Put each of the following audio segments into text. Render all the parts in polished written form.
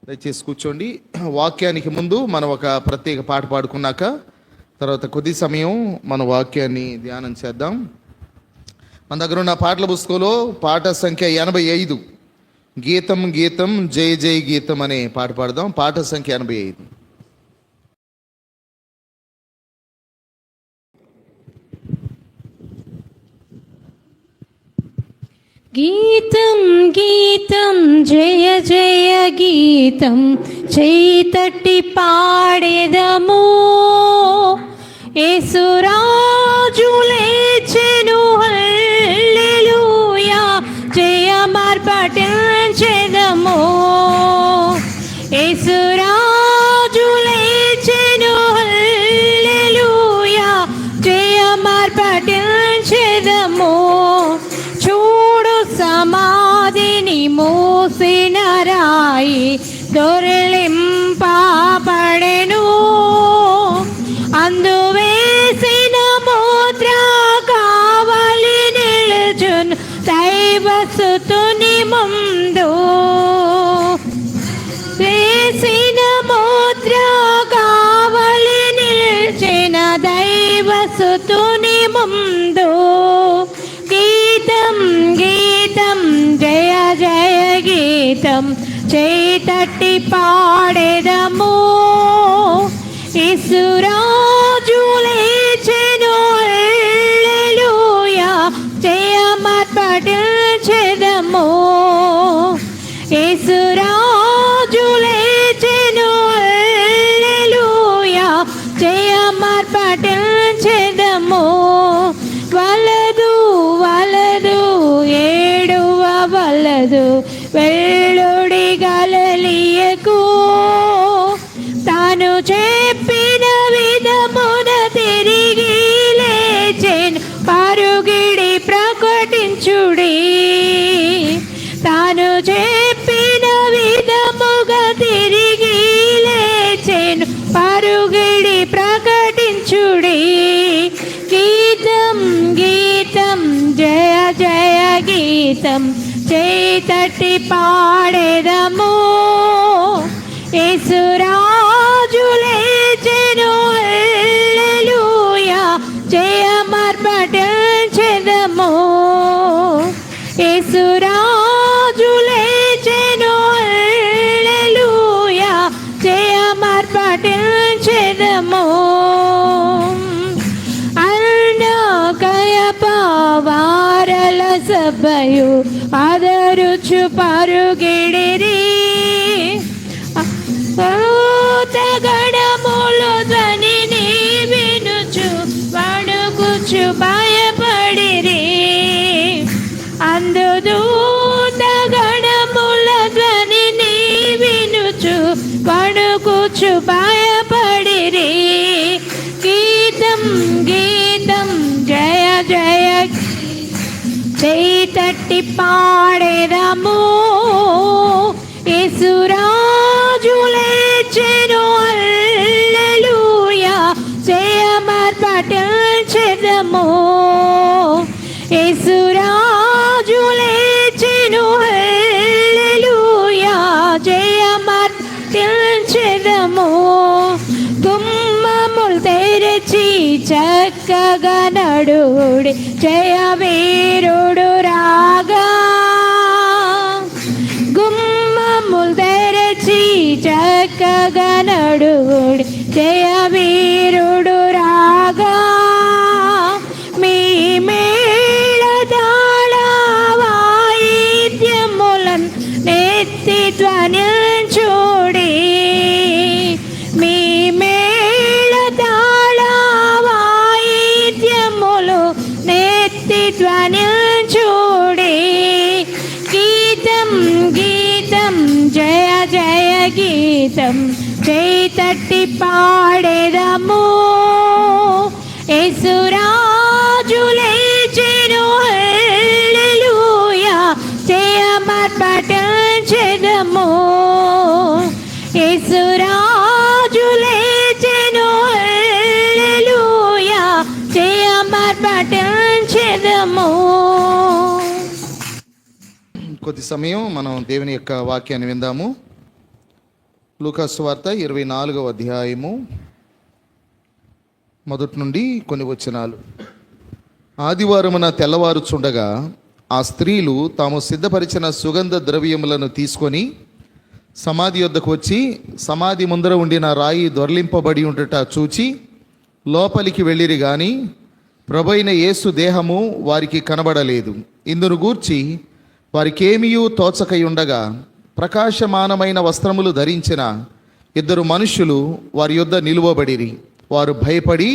దయచేసి కూర్చోండి. వాక్యానికి ముందు మనం ఒక ప్రత్యేక పాట పాడుకున్నాక తర్వాత కొద్ది సమయం మన వాక్యాన్ని ధ్యానం చేద్దాం. మన దగ్గర ఉన్న పాటల పుస్తకంలో పాట సంఖ్య 85, గీతం గీతం జయ జయ గీతం అనే పాట పాడదాం. పాట సంఖ్య 85. గీతం గీతం జయ జయ గీతం చేయి తట్టి పాడేదము. యేసురాజు లేచెను హల్లెలూయా, జయమార్పటించెదము. యేసురాజు లేచెను హల్లెలూయా, జయమార్పటించెదము. సమాధిని మూసిన రాయి దొర్లింపబడెను, అందువేసిన ముద్ర కావలి నిలుచును దైవసుతుని ముందు. వేసిన ముద్ర కావలి నిలిచిన దైవసుతుని ముందు. గీతం గీతం జయ జయ గీతం చేయి తట్టి పాడేదము. యేసురాజు లేచెను హల్లెలూయా, జయమార్పటించెదము. యేసురాజు లేచెను హల్లెలూయా, జయమార్పటించెదము. వలదు వలదు ఏడువ వలదు వెల్లుడి గలిలయకు, తాను చెప్పిన విధమున తిరిగి లేచెను పరుగిడి ప్రకటించుడి. తాను చెప్పిన విధముగా తిరిగి లేచెను పరుగిడి ప్రకటించుడి. గీతం గీతం జయ జయ గీతం చేయి తట్టి పాడేదము. యేసురాజు లేచెను హల్లెలూయా, జయమార్పటించెదము. యేసురాజు లేచెను హల్లెలూయా, జయమార్పటించెదము. వారల సభయు ఆదరుచు పరుగిడిరి, గడములు ధ్వనిని వినుచు వణుకుచు భయపడిరి. అందుదూత గడముల ధ్వనిని వినుచు వణుకుచు భయపడిరి. గీతం గీతం జయ జయ చేయి తట్టి పాడేదము. యేసురాజు లేచెను హల్లెలూయా, జయమార్పటించెదము. యేసురాజు లేచెను హల్లెలూయా, జయమార్పటించెదము. గుమ్మములు తెరచి చక్కగా నడుడి, జయ వీరుడు రాగా. గుమ్మములు తెరచి చక్కగా నడుడి, జయ వీరుడు రాగా. మీ మేళతాళ వాయిద్యములను నెత్తి ధ్వనించుడి. మీ మేళతాళ వాయిద్యములు నెత్తి ధ్వనించుడి. గీతం గీతం జయ జయ గీతం చేయి తట్టి పాడేదము. యేసురాజు లేచెను హల్లెలూయా, జయమార్పటించెదము. యేసురాజు లేచెను హల్లెలూయా, జయమార్పటించెదము. కొద్ది సమయం మనం దేవుని యొక్క వాక్యాన్ని విందాము. లూకాసు సువార్త 24వ అధ్యాయము మొదటి నుండి కొన్ని వచనాలు. ఆదివారమున తెల్లవారుచుండగా ఆ స్త్రీలు తాము సిద్ధపరిచిన సుగంధ ద్రవ్యములను తీసుకొని సమాధి యొద్దకు వచ్చి సమాధి ముందర ఉండిన రాయి దొర్లింపబడి ఉండుట చూచి లోపలికి వెళ్ళిరి గాని ప్రభువైన యేసు దేహము వారికి కనబడలేదు. ఇందును గూర్చి వారికేమియూ తోచకై ఉండగా ప్రకాశమానమైన వస్త్రములు ధరించిన ఇద్దరు మనుష్యులు వారి యొద్ద నిలువబడిరి. వారు భయపడి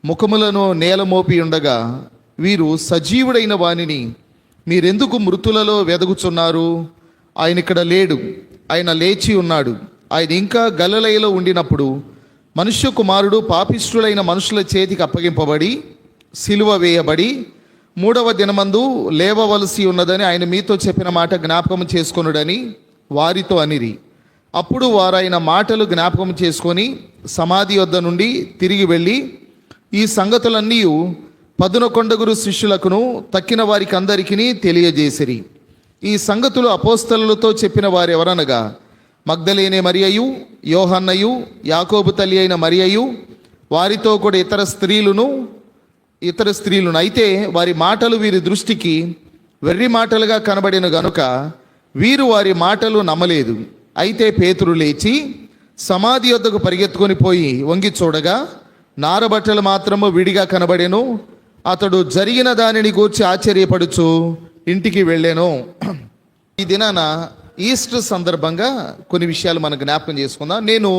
ముఖములను నేల మోపి ఉండగా, వీరు సజీవుడైన వానిని మీరెందుకు మృతులలో వెదగుచున్నారు? ఆయన ఇక్కడ లేడు, ఆయన లేచి ఉన్నాడు. ఆయన ఇంకా గలిలయలో ఉండినప్పుడు మనుష్య కుమారుడు పాపిష్ఠులైన మనుషుల చేతికి అప్పగింపబడి సిలువ వేయబడి 3వ దినమందు లేవవలసి ఉన్నదని ఆయన మీతో చెప్పిన మాట జ్ఞాపకం చేసుకొనుడని వారితో అనిరి. అప్పుడు వారు ఆయన మాటలు జ్ఞాపకం చేసుకొని సమాధి వద్ద నుండి తిరిగి వెళ్ళి ఈ సంగతులన్నీ 11 శిష్యులకును తక్కిన వారికి అందరికీ తెలియజేసిరి. ఈ సంగతులు అపోస్తలులతో చెప్పిన వారు ఎవరనగా మగ్దలేనే మరియయు, యోహన్నయు, యాకోబు తల్లి అయిన మరియయు, వారితో కూడా ఇతర స్త్రీలను. అయితే వారి మాటలు వీరి దృష్టికి వెర్రి మాటలుగా కనబడిన గనుక వీరు వారి మాటలు నమ్మలేదు. అయితే పేతురు లేచి సమాధి యొద్దకు పరిగెత్తుకొని పోయి వంగి చూడగా నారబట్టలు మాత్రము విడిగా కనబడెను. అతడు జరిగిన దానిని గూర్చి ఆశ్చర్యపడుచు ఇంటికి వెళ్ళాను. ఈ దినాన ఈస్టర్ సందర్భంగా కొన్ని విషయాలు మనం జ్ఞాపకం చేసుకుందాం. నేను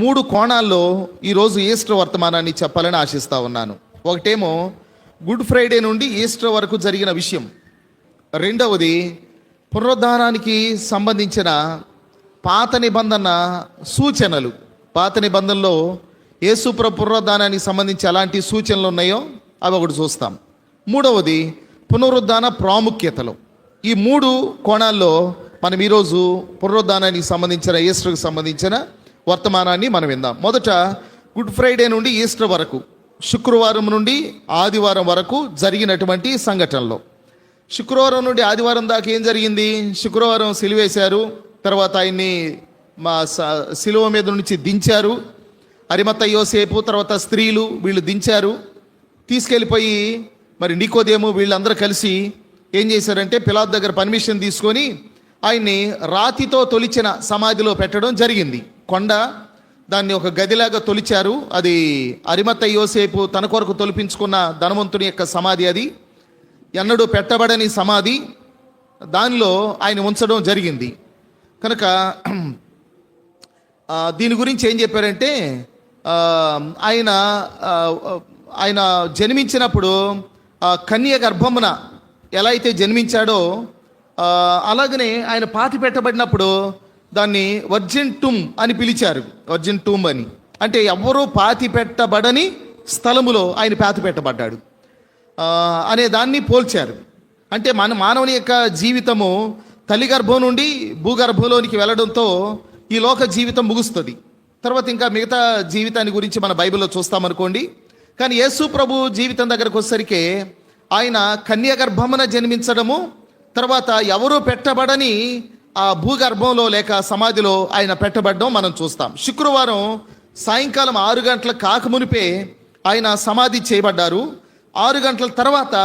3 కోణాల్లో ఈరోజు ఈస్టర్ వర్తమానాన్ని చెప్పాలని ఆశిస్తూ ఉన్నాను. ఒకటేమో గుడ్ ఫ్రైడే నుండి ఈస్టర్ వరకు జరిగిన విషయం. రెండవది పునరుద్ధానానికి సంబంధించిన పాత నిబంధన సూచనలు. పాత నిబంధనలో యేసుప్రభు పునరుద్ధానానికి సంబంధించి ఎలాంటి సూచనలు ఉన్నాయో అవి ఒకటి చూస్తాం. మూడవది పునరుద్ధాన ప్రాముఖ్యతలు. ఈ 3 కోణాల్లో మనం ఈరోజు పునరుద్ధానానికి సంబంధించిన ఈస్టర్కి సంబంధించిన వర్తమానాన్ని మనం విందాం. మొదట గుడ్ ఫ్రైడే నుండి ఈస్టర్ వరకు, శుక్రవారం నుండి ఆదివారం వరకు జరిగినటువంటి సంఘటనలో. శుక్రవారం నుండి ఆదివారం దాకా ఏం జరిగింది? శుక్రవారం సిలువేశారు, తర్వాత ఆయన్ని సిలువ మీద నుంచి దించారు. అరిమత్త యోసేపు తర్వాత స్త్రీలు వీళ్ళు దించారు. తీసుకెళ్ళిపోయి మరి నికోదేము వీళ్ళందరూ కలిసి ఏం చేశారంటే పిలాతు దగ్గర పర్మిషన్ తీసుకొని ఆయన్ని రాతితో తొలిచిన సమాధిలో పెట్టడం జరిగింది. కొండ దాన్ని ఒక గదిలాగా తొలిచారు. అది అరిమత్త యోసేపు తన కొరకు తొలిపించుకున్న ధనవంతుని యొక్క సమాధి. అది ఎన్నడూ పెట్టబడని సమాధి. దానిలో ఆయన ఉంచడం జరిగింది. కనుక దీని గురించి ఏం చెప్పారంటే ఆయన జన్మించినప్పుడు కన్య గర్భమున ఎలా అయితే జన్మించాడో అలాగనే ఆయన పాతి పెట్టబడినప్పుడు దాన్ని వర్జిన్ టూమ్ అని పిలిచారు. వర్జిన్ టూమ్ అని అంటే ఎవరూ పాతి పెట్టబడని స్థలములో ఆయన పాతి పెట్టబడ్డాడు అనే దాన్ని పోల్చారు. అంటే మానవుని యొక్క జీవితము తల్లి గర్భం నుండి భూగర్భంలోనికి వెళ్ళడంతో ఈ లోక జీవితం ముగుస్తుంది. తర్వాత ఇంకా మిగతా జీవితాన్ని గురించి మన బైబిల్లో చూస్తామనుకోండి. కానీ యేసు ప్రభు జీవితం దగ్గరకు వచ్చేసరికి ఆయన కన్య గర్భమున జన్మించడము, తర్వాత ఎవరూ పెట్టబడని ఆ భూగర్భంలో లేక సమాధిలో ఆయన పెట్టబడడం మనం చూస్తాం. శుక్రవారం సాయంకాలం 6 గంటల కాకమునిపే ఆయన సమాధి చేయబడ్డారు. 6 గంటల తర్వాత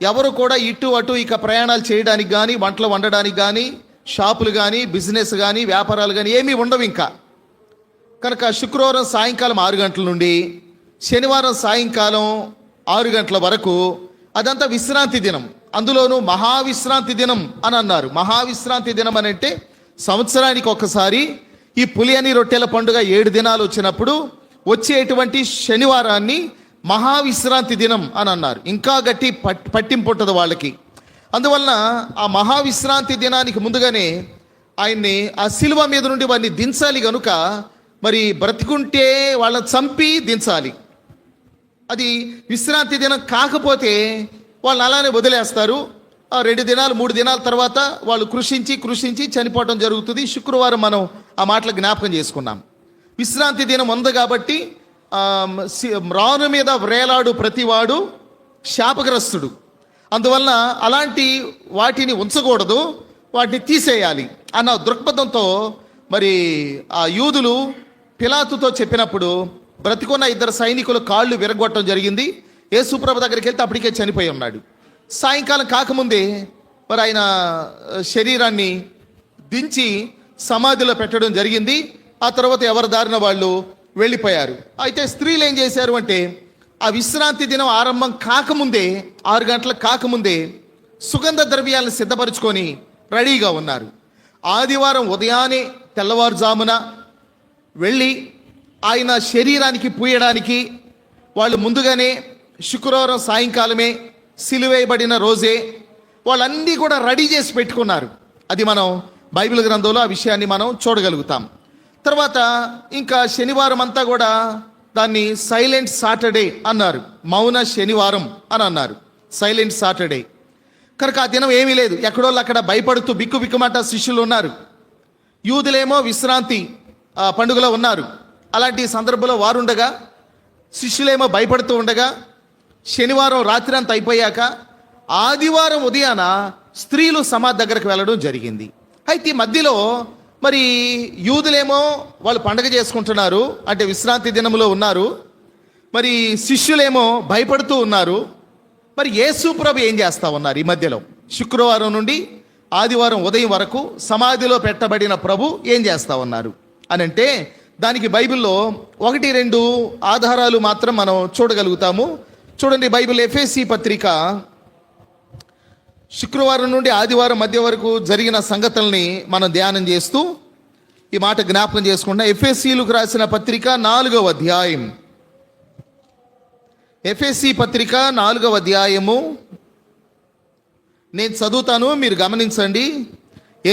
ఎవరు కూడా ఇటు అటు ఇక ప్రయాణాలు చేయడానికి కానీ, వంటలు వండడానికి కానీ, షాపులు కానీ, బిజినెస్ కానీ, వ్యాపారాలు కానీ ఏమీ ఉండవు ఇంకా. కనుక శుక్రవారం సాయంకాలం 6 గంటల నుండి శనివారం సాయంకాలం 6 గంటల వరకు అదంతా విశ్రాంతి దినం. అందులోనూ మహావిశ్రాంతి దినం అని అన్నారు. మహావిశ్రాంతి దినం అని అంటే సంవత్సరానికి ఒకసారి ఈ పులియని రొట్టెల పండుగ 7 దినాలు వచ్చినప్పుడు వచ్చేటువంటి శనివారాన్ని మహావిశ్రాంతి దినం అని అన్నారు. ఇంకా గట్టి పట్టింపు ఉంటుంది వాళ్ళకి. అందువలన ఆ మహావిశ్రాంతి దినానికి ముందుగానే ఆయన్ని ఆ శిలువ మీద నుండి వారిని దించాలి కనుక మరి బ్రతికుంటే వాళ్ళని చంపి దించాలి. అది విశ్రాంతి దినం కాకపోతే వాళ్ళు అలానే వదిలేస్తారు. 2 దినాలు 3 దినాల తర్వాత వాళ్ళు కృషించి చనిపోవడం జరుగుతుంది. శుక్రవారం మనం ఆ మాటలు జ్ఞాపకం చేసుకున్నాం. విశ్రాంతి దినం ఉంది కాబట్టి రాను మీద వ్రేలాడు ప్రతివాడు శాపగ్రస్తుడు. అందువలన అలాంటి వాటిని ఉంచకూడదు, వాటిని తీసేయాలి అన్న దృక్పథంతో మరి ఆ యూదులు పిలాతుతో చెప్పినప్పుడు బ్రతికున్న ఇద్దరు సైనికులు కాళ్ళు విరగొట్టడం జరిగింది. యేసుప్రభు దగ్గరికి వెళ్తే అప్పటికే చనిపోయి ఉన్నాడు. సాయంకాలం కాకముందే మరి ఆయన శరీరాన్ని దించి సమాధిలో పెట్టడం జరిగింది. ఆ తర్వాత ఎవరి దారిన వాళ్ళు వెళ్ళిపోయారు. అయితే స్త్రీలు ఏం చేశారు అంటే, ఆ విశ్రాంతి దినం ఆరంభం కాకముందే 6 గంటలకు కాకముందే సుగంధ ద్రవ్యాలను సిద్ధపరచుకొని రెడీగా ఉన్నారు. ఆదివారం ఉదయాన్నే తెల్లవారుజామున వెళ్ళి ఆయన శరీరానికి పూయడానికి వాళ్ళు ముందుగానే శుక్రవారం సాయంకాలమే సిలువేయబడిన రోజే వాళ్ళన్నీ కూడా రెడీ చేసి పెట్టుకున్నారు. అది మనం బైబిల్ గ్రంథంలో ఆ విషయాన్ని మనం చూడగలుగుతాం. తర్వాత ఇంకా శనివారం అంతా కూడా దాన్ని సైలెంట్ సాటర్డే అన్నారు. మౌన శనివారం అని అన్నారు, సైలెంట్ సాటర్డే. కనుక ఆ దినం ఏమీ లేదు. ఎక్కడోళ్ళు అక్కడ భయపడుతూ బిక్కుబిక్కుమంట శిష్యులు ఉన్నారు. యూదులేమో విశ్రాంతి పండుగలో ఉన్నారు. అలాంటి సందర్భంలో వారు ఉండగా, శిష్యులేమో భయపడుతూ ఉండగా, శనివారం రాత్రి అంతా అయిపోయాక ఆదివారం ఉదయాన స్త్రీలు సమాధి దగ్గరకు వెళ్ళడం జరిగింది. అయితే ఈ మధ్యలో మరి యూదులేమో వాళ్ళు పండగ చేసుకుంటున్నారు, అంటే విశ్రాంతి దినంలో ఉన్నారు. మరి శిష్యులేమో భయపడుతూ ఉన్నారు. మరి యేసు ప్రభు ఏం చేస్తా ఉన్నారు? ఈ మధ్యలో శుక్రవారం నుండి ఆదివారం ఉదయం వరకు సమాధిలో పెట్టబడిన ప్రభు ఏం చేస్తా ఉన్నారు అని అంటే, దానికి బైబిల్లో 1-2 ఆధారాలు మాత్రం మనం చూడగలుగుతాము. చూడండి, బైబిల్ ఎఫెసీ పత్రిక శుక్రవారం నుండి ఆదివారం మధ్య వరకు జరిగిన సంగతుల్ని మనం ధ్యానం చేస్తూ ఈ మాట జ్ఞాపకం చేసుకుంటాం. ఎఫెసీలకు రాసిన పత్రిక 4వ అధ్యాయం, ఎఫెసీ పత్రిక 4వ అధ్యాయము నేను చదువుతాను, మీరు గమనించండి.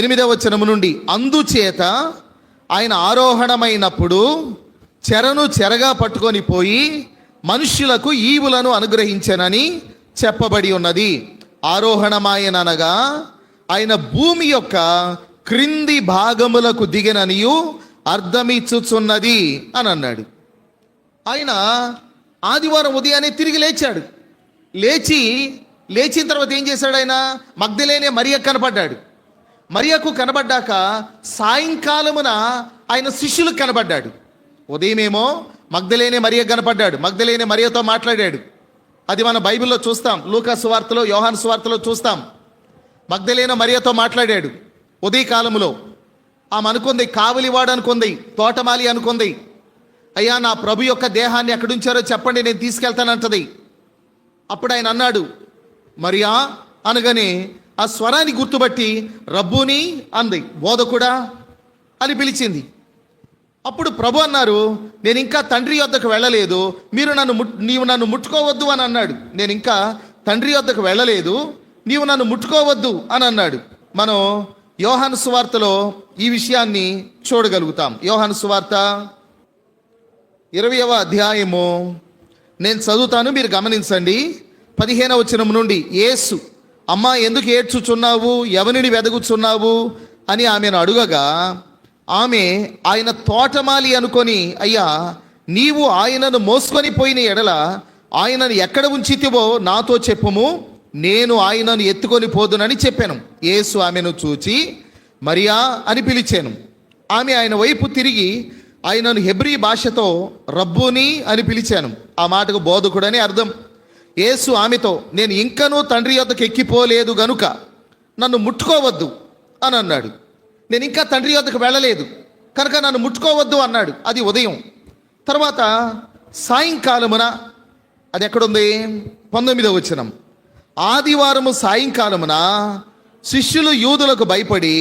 8వ వచనము నుండి, అందుచేత ఆయన ఆరోహణమైనప్పుడు చెరను చెరగా పట్టుకొని పోయి మనుష్యులకు ఈవులను అనుగ్రహించనని చెప్పబడి ఉన్నది. ఆరోహణమాయననగా ఆయన భూమి యొక్క క్రింది భాగములకు దిగననియు అర్థమిచ్చుచున్నది అని అన్నాడు. ఆయన ఆదివారం ఉదయాన్నే తిరిగి లేచాడు. లేచిన తర్వాత ఏం చేశాడు? ఆయన మగ్దలేనే మరియకు కనబడ్డాడు. మరియకు కనబడ్డాక సాయంకాలమున ఆయన శిష్యులకు కనబడ్డాడు. ఉదయమేమో మగ్దలేనే మరియకు కనపడ్డాడు, మగ్దలేనే మరియతో మాట్లాడాడు. అది మన బైబిల్లో చూస్తాం, లూకా సువార్తలో, యోహాను సువార్తలో చూస్తాం. మగ్దలేన మరియతో మాట్లాడాడు ఉదయకాలములో. ఆమె అనుకుంది, కావలివాడు అనుకుంది, తోటమాలి అనుకుంది, అయ్యా నా ప్రభు యొక్క దేహాన్ని ఎక్కడుంచారో చెప్పండి, నేను తీసుకెళ్తానంటది. అప్పుడు ఆయన అన్నాడు మరియా అనగానే ఆ స్వరాన్ని గుర్తుబట్టి రబ్బూని అంది, బోధకుడా అని పిలిచింది. అప్పుడు ప్రభు అన్నారు, నేను ఇంకా తండ్రి యొద్దకు వెళ్ళలేదు, నీవు నన్ను ముట్టుకోవద్దు అని అన్నాడు. నేను ఇంకా తండ్రి యొద్దకు వెళ్ళలేదు, నీవు నన్ను ముట్టుకోవద్దు అని అన్నాడు. మనం యోహాను సువార్తలో ఈ విషయాన్ని చూడగలుగుతాం. యోహాను సువార్త 20వ అధ్యాయము నేను చదువుతాను, మీరు గమనించండి. 15వ వచనం నుండి, యేసు, అమ్మా ఎందుకు ఏడ్చుచున్నావు, ఎవరిని వెదగుచున్నావు అని ఆమెను అడుగగా, ఆమె ఆయన తోటమాలి అనుకొని, అయ్యా నీవు ఆయనను మోసుకొని పోయిన ఎడల ఆయనను ఎక్కడ ఉంచితివో నాతో చెప్పుము, నేను ఆయనను ఎత్తుకొని పోదునని చెప్పాను. యేసు ఆమెను చూచి మరియా అని పిలిచాను. ఆమె ఆయన వైపు తిరిగి ఆయనను హెబ్రీ భాషతో రబ్బూని అని పిలిచాను. ఆ మాటకు బోధకుడని అర్థం. యేసు ఆమెతో, నేను ఇంకనూ తండ్రి యొద్దకు ఎక్కిపోలేదు గనుక నన్ను ముట్టుకోవద్దు అని అన్నాడు. నేను ఇంకా తండ్రి యొద్దకు వెళ్ళలేదు కనుక నన్ను ముట్టుకోవద్దు అన్నాడు. అది ఉదయం. తర్వాత సాయంకాలమున, అది ఎక్కడుంది? 19వ వచనం, ఆదివారము సాయంకాలమున శిష్యులు యూదులకు భయపడి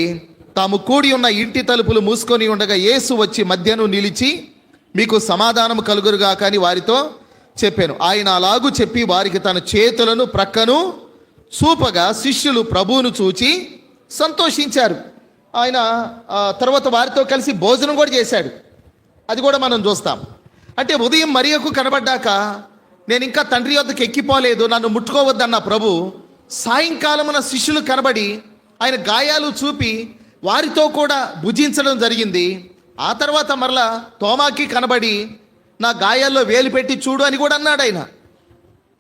తాము కూడి ఉన్న ఇంటి తలుపులు మూసుకొని ఉండగా యేసు వచ్చి మధ్యను నిలిచి, మీకు సమాధానం కలుగురుగాక అని వారితో చెప్పాను. ఆయన అలాగూ చెప్పి వారికి తన చేతులను ప్రక్కను చూపగా శిష్యులు ప్రభువును చూచి సంతోషించారు. ఆయన తర్వాత వారితో కలిసి భోజనం కూడా చేశాడు. అది కూడా మనం చూస్తాం. అంటే ఉదయం మరియకు కనబడ్డాక నేను ఇంకా తండ్రి వద్దకు ఎక్కిపోలేదు, నన్ను ముట్టుకోవద్దన్న ప్రభు సాయంకాలమున శిష్యులు కనబడి ఆయన గాయాలు చూపి వారితో కూడా భుజించడం జరిగింది. ఆ తర్వాత మరలా తోమాకి కనబడి నా గాయాల్లో వేలు పెట్టి చూడు అని కూడా అన్నాడు ఆయన.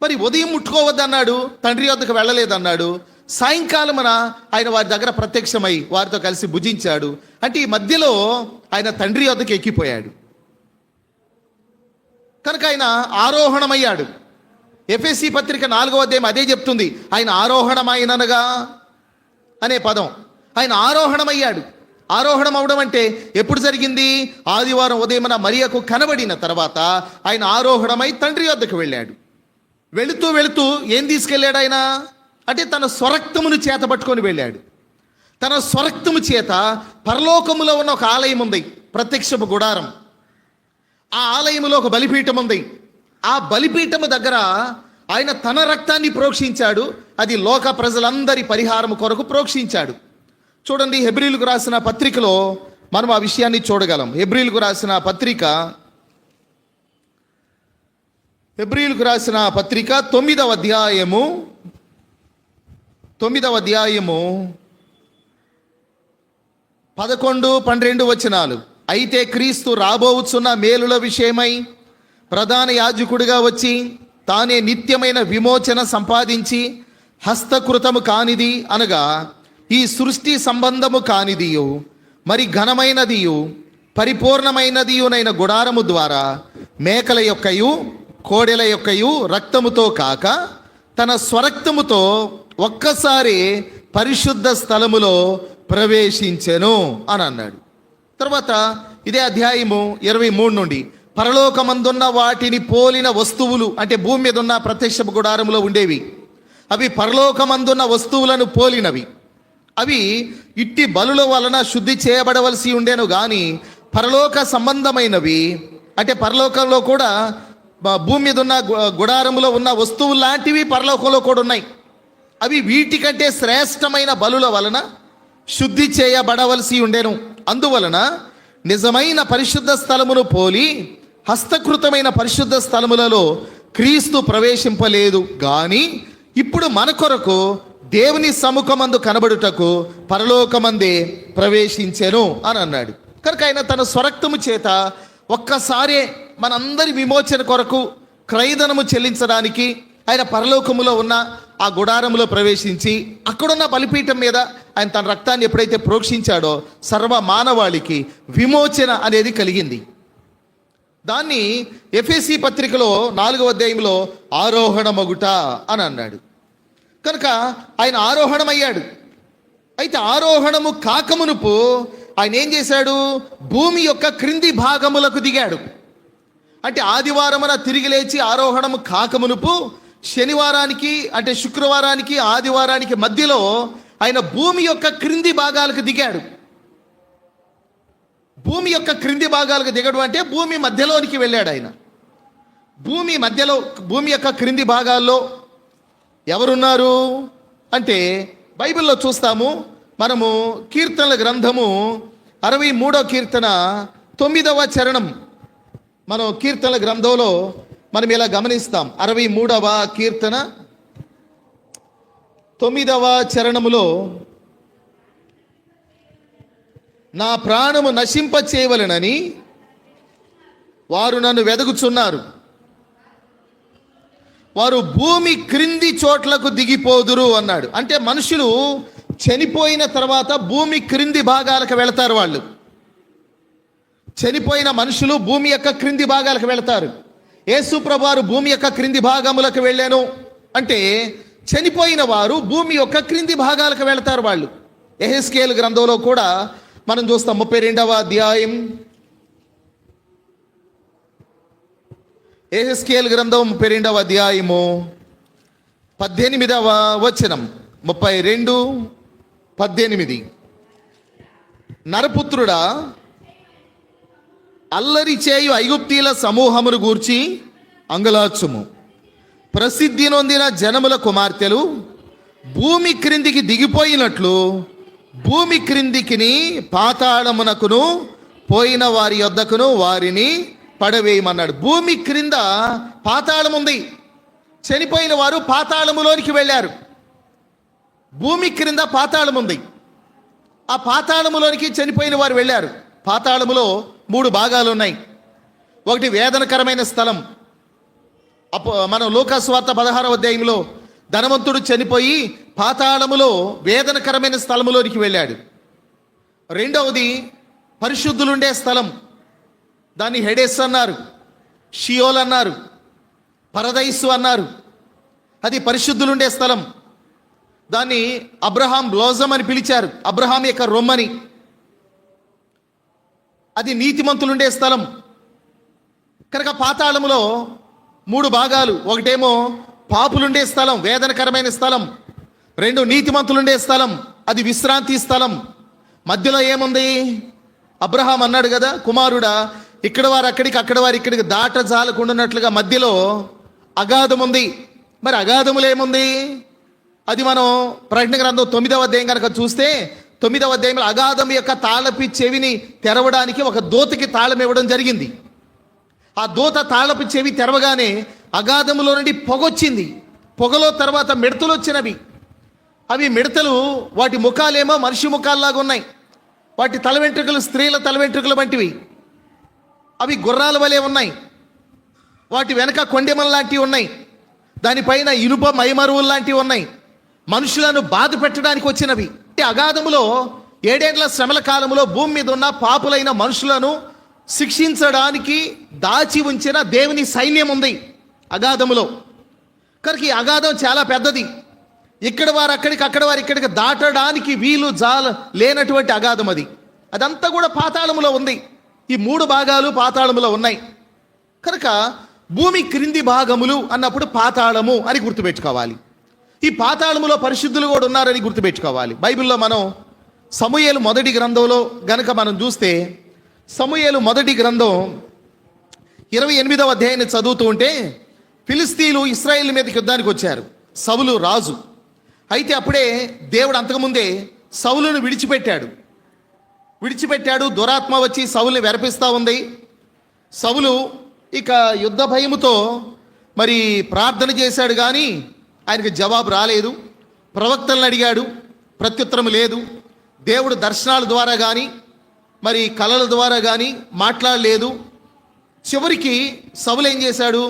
మరి ఉదయం ముట్టుకోవద్దన్నాడు, తండ్రి వద్దకు వెళ్ళలేదన్నాడు. సాయంకాలమున ఆయన వారి దగ్గర ప్రత్యక్షమై వారితో కలిసి భుజించాడు. అంటే ఈ మధ్యలో ఆయన తండ్రి వద్దకు ఎక్కిపోయాడు కనుక ఆయన ఆరోహణమయ్యాడు. ఎఫెసీ పత్రిక 4వ అధ్యాయం అదే చెప్తుంది. ఆయన ఆరోహణమైననగా అనే పదం, ఆయన ఆరోహణమయ్యాడు. ఆరోహణం అవడం అంటే ఎప్పుడు జరిగింది? ఆదివారం ఉదయమున మరియకు కనబడిన తర్వాత ఆయన ఆరోహణమై తండ్రి వద్దకు వెళ్ళాడు. వెళుతూ వెళుతూ ఏం తీసుకెళ్ళాడు ఆయన అంటే తన స్వరక్తమును చేత పట్టుకొని వెళ్ళాడు. తన స్వరక్తము చేత పరలోకములో ఉన్న ఒక ఆలయం ఉంది, ప్రత్యక్షపు గుడారం. ఆ ఆలయములో ఒక బలిపీఠం ఉంది. ఆ బలిపీఠము దగ్గర ఆయన తన రక్తాన్ని ప్రోక్షించాడు. అది లోక ప్రజలందరి పరిహారము కొరకు ప్రోక్షించాడు. చూడండి, హెబ్రీలకు రాసిన పత్రికలో మనం ఆ విషయాన్ని చూడగలం. హెబ్రీలకు రాసిన పత్రిక 9వ అధ్యాయము 11, 12 వచనాలు. అయితే క్రీస్తు రాబోవుచున్న మేలుల విషయమై ప్రధాన యాజకుడిగా వచ్చి తానే నిత్యమైన విమోచన సంపాదించి హస్తకృతము కానిది అనగా ఈ సృష్టి సంబంధము కానిదియు మరి ఘనమైనదియు పరిపూర్ణమైనదియునైన గుడారము ద్వారా మేకల యొక్కయు కోడెల యొక్కయు రక్తముతో కాక తన స్వరక్తముతో ఒక్కసారి పరిశుద్ధ స్థలములో ప్రవేశించెను అని అన్నాడు. తర్వాత ఇదే అధ్యాయము 23 నుండి పరలోకమందున్న వాటిని పోలిన వస్తువులు, అంటే భూమి మీద ఉన్న ప్రత్యక్ష గుడారములో ఉండేవి, అవి పరలోకమందున్న వస్తువులను పోలినవి. అవి ఇట్టి బలుల వలన శుద్ధి చేయబడవలసి ఉండేను కానీ పరలోక సంబంధమైనవి, అంటే పరలోకంలో కూడా భూమి మీద ఉన్న గుడారములో ఉన్న వస్తువులు లాంటివి పరలోకంలో కూడా ఉన్నాయి. అవి వీటికంటే శ్రేష్టమైన బలుల వలన శుద్ధి చేయబడవలసి ఉండేను. అందువలన నిజమైన పరిశుద్ధ స్థలమును పోలి హస్తకృతమైన పరిశుద్ధ స్థలములలో క్రీస్తు ప్రవేశింపలేదు గాని ఇప్పుడు మన కొరకు దేవుని సముఖమందు కనబడుటకు పరలోకమందే ప్రవేశించెను అని అన్నాడు. కనుక ఆయన తన స్వరక్తము చేత ఒక్కసారే మనందరి విమోచన కొరకు క్రయధనము చెల్లించడానికి ఆయన పరలోకములో ఉన్న ఆ గుడారములో ప్రవేశించి అక్కడున్న బలిపీఠం మీద ఆయన తన రక్తాన్ని ఎప్పుడైతే ప్రోక్షించాడో సర్వ మానవాళికి విమోచన అనేది కలిగింది. దాన్ని ఎఫెసీ పత్రికలో 4వ అధ్యాయంలో ఆరోహణమగుట అని అన్నాడు. కనుక ఆయన ఆరోహణమయ్యాడు. అయితే ఆరోహణము కాకమునుపు ఆయన ఏం చేశాడు? భూమి యొక్క క్రింది భాగములకు దిగాడు. అంటే ఆదివారమున తిరిగి లేచి ఆరోహణము కాకమునుపు శనివారానికి, అంటే శుక్రవారానికి ఆదివారానికి మధ్యలో ఆయన భూమి యొక్క క్రింది భాగాలకు దిగాడు. భూమి యొక్క క్రింది భాగాలకు దిగడం అంటే భూమి మధ్యలోనికి వెళ్ళాడు ఆయన. భూమి యొక్క క్రింది భాగాల్లో ఎవరున్నారు అంటే బైబిల్లో చూస్తాము. మనము కీర్తనల గ్రంథము 63వ కీర్తన 9వ చరణం, మనం కీర్తనల గ్రంథంలో మనం ఇలా గమనిస్తాం. 63వ కీర్తన 9వ చరణములో నా ప్రాణము నశింప చేయవలెనని వారు నన్ను వెదకుచున్నారు, వారు భూమి క్రింది చోట్లకు దిగిపోదురు అన్నాడు. అంటే మనుషులు చనిపోయిన తర్వాత భూమి క్రింది భాగాలకు వెళతారు. వాళ్ళు చనిపోయిన మనుషులు భూమి యొక్క క్రింది భాగాలకు వెళతారు. యేసు ప్రభువారు భూమి యొక్క క్రింది భాగములకు వెళ్ళాను అంటే చనిపోయిన వారు భూమి యొక్క క్రింది భాగాలకు వెళతారు వాళ్ళు. యెహెజ్కేలు గ్రంథంలో కూడా మనం చూస్తాం. 32వ అధ్యాయం యెహెజ్కేలు గ్రంథం 32వ అధ్యాయము 18వ వచనం, 32:18 నరపుత్రుడా, అల్లరి చేయు ఐగుప్తీల సమూహమును గూర్చి అంగలార్చుము. ప్రసిద్ధి నొందిన జనముల కుమార్తెలు భూమి క్రిందికి దిగిపోయినట్లు భూమి క్రిందికిని పాతాళమునకును పోయిన వారి యొద్దకును వారిని పడవేయమన్నాడు. భూమి క్రింద పాతాళం ఉంది. చనిపోయిన వారు పాతాళములోనికి వెళ్ళారు. భూమి క్రింద పాతాళం ఉంది. ఆ పాతాళములోనికి చనిపోయిన వారు వెళ్ళారు. పాతాళములో 3 భాగాలు ఉన్నాయి. ఒకటి వేదనకరమైన స్థలం. మనం లూకా సువార్త 16వ అధ్యాయంలో ధనవంతుడు చనిపోయి పాతాళములో వేదనకరమైన స్థలములోనికి వెళ్ళాడు. రెండవది పరిశుద్ధులుండే స్థలం, దాన్ని హెడెస్ అన్నారు, షియోల్ అన్నారు, పరదైసు అన్నారు. అది పరిశుద్ధులుండే స్థలం. దాన్ని అబ్రహాం బ్లోజం అని పిలిచారు, అబ్రహాం యొక్క రొమ్మని. అది నీతిమంతులుండే స్థలం. కనుక పాతాళములో 3 భాగాలు. ఒకటేమో పాపులుండే స్థలం, వేదనకరమైన స్థలం. 2 నీతిమంతులుండే స్థలం, అది విశ్రాంతి స్థలం. మధ్యలో ఏముంది? అబ్రహాం అన్నాడు కదా, కుమారుడా ఇక్కడ వారు అక్కడికి, అక్కడ వారు ఇక్కడికి దాటజాలకుండాన్నట్లుగా మధ్యలో అగాధం ఉంది. మరి అగాధములు ఏముంది? అది మనం ప్రకటన గ్రంథం 9వ అధ్యాయం కనుక చూస్తే 9వ అధ్యాయంలో అగాధం యొక్క తాళపు చెవిని తెరవడానికి ఒక దూతకి తాళం ఇవ్వడం జరిగింది. ఆ దూత తాళపు చెవి తెరవగానే అగాధములో నుండి పొగొచ్చింది. పొగలో తర్వాత మిడతలు వచ్చినవి. అవి మిడతలు, వాటి ముఖాలేమో మనిషి ముఖాల్లాగా ఉన్నాయి. వాటి తల వెంట్రుకలు స్త్రీల తల వెంట్రుకలు వంటివి. అవి గుర్రాల వలె ఉన్నాయి. వాటి వెనక కొండెమల లాంటివి ఉన్నాయి. దానిపైన ఇనుప మైమరువులు లాంటివి ఉన్నాయి. మనుషులను బాధ పెట్టడానికి వచ్చినవి. అగాధములో 7 ఏళ్ల శ్రమల కాలంలో భూమి మీద ఉన్న పాపులైన మనుషులను శిక్షించడానికి దాచి ఉంచిన దేవుని సైన్యం ఉంది అగాధములో. కనుక ఈ అగాధం చాలా పెద్దది. ఇక్కడ వారు అక్కడికి, అక్కడ వారు ఇక్కడికి దాటడానికి వీలు లేనటువంటి అగాధం అది. అదంతా కూడా పాతాళములో ఉంది. ఈ 3 భాగాలు పాతాళములో ఉన్నాయి. కనుక భూమి క్రింది భాగములు అన్నప్పుడు పాతాళము అని గుర్తుపెట్టుకోవాలి. ఈ పాతాళములో పరిశుద్ధులు కూడా ఉన్నారని గుర్తుపెట్టుకోవాలి. బైబిల్లో మనం సమూయేలు మొదటి గ్రంథంలో గనక మనం చూస్తే, సమూయేలు మొదటి గ్రంథం 28వ అధ్యాయాన్ని చదువుతూ ఉంటే, ఫిలిస్తీన్లు ఇశ్రాయేల్ మీదకి యుద్ధానికి వచ్చారు. సౌలు రాజు. అయితే అప్పుడే దేవుడు అంతకుముందే సౌలును విడిచిపెట్టాడు. దురాత్మ వచ్చి సౌలుని వెరపిస్తూ ఉంది. సౌలు ఇక యుద్ధ భయముతో మరి ప్రార్థన చేశాడు, కానీ ఆయనకు జవాబు రాలేదు. ప్రవక్తలను అడిగాడు, ప్రత్యుత్తరం లేదు. దేవుడు దర్శనాల ద్వారా కానీ మరి కళల ద్వారా కానీ మాట్లాడలేదు. చివరికి సౌలు ఏం చేశాడు?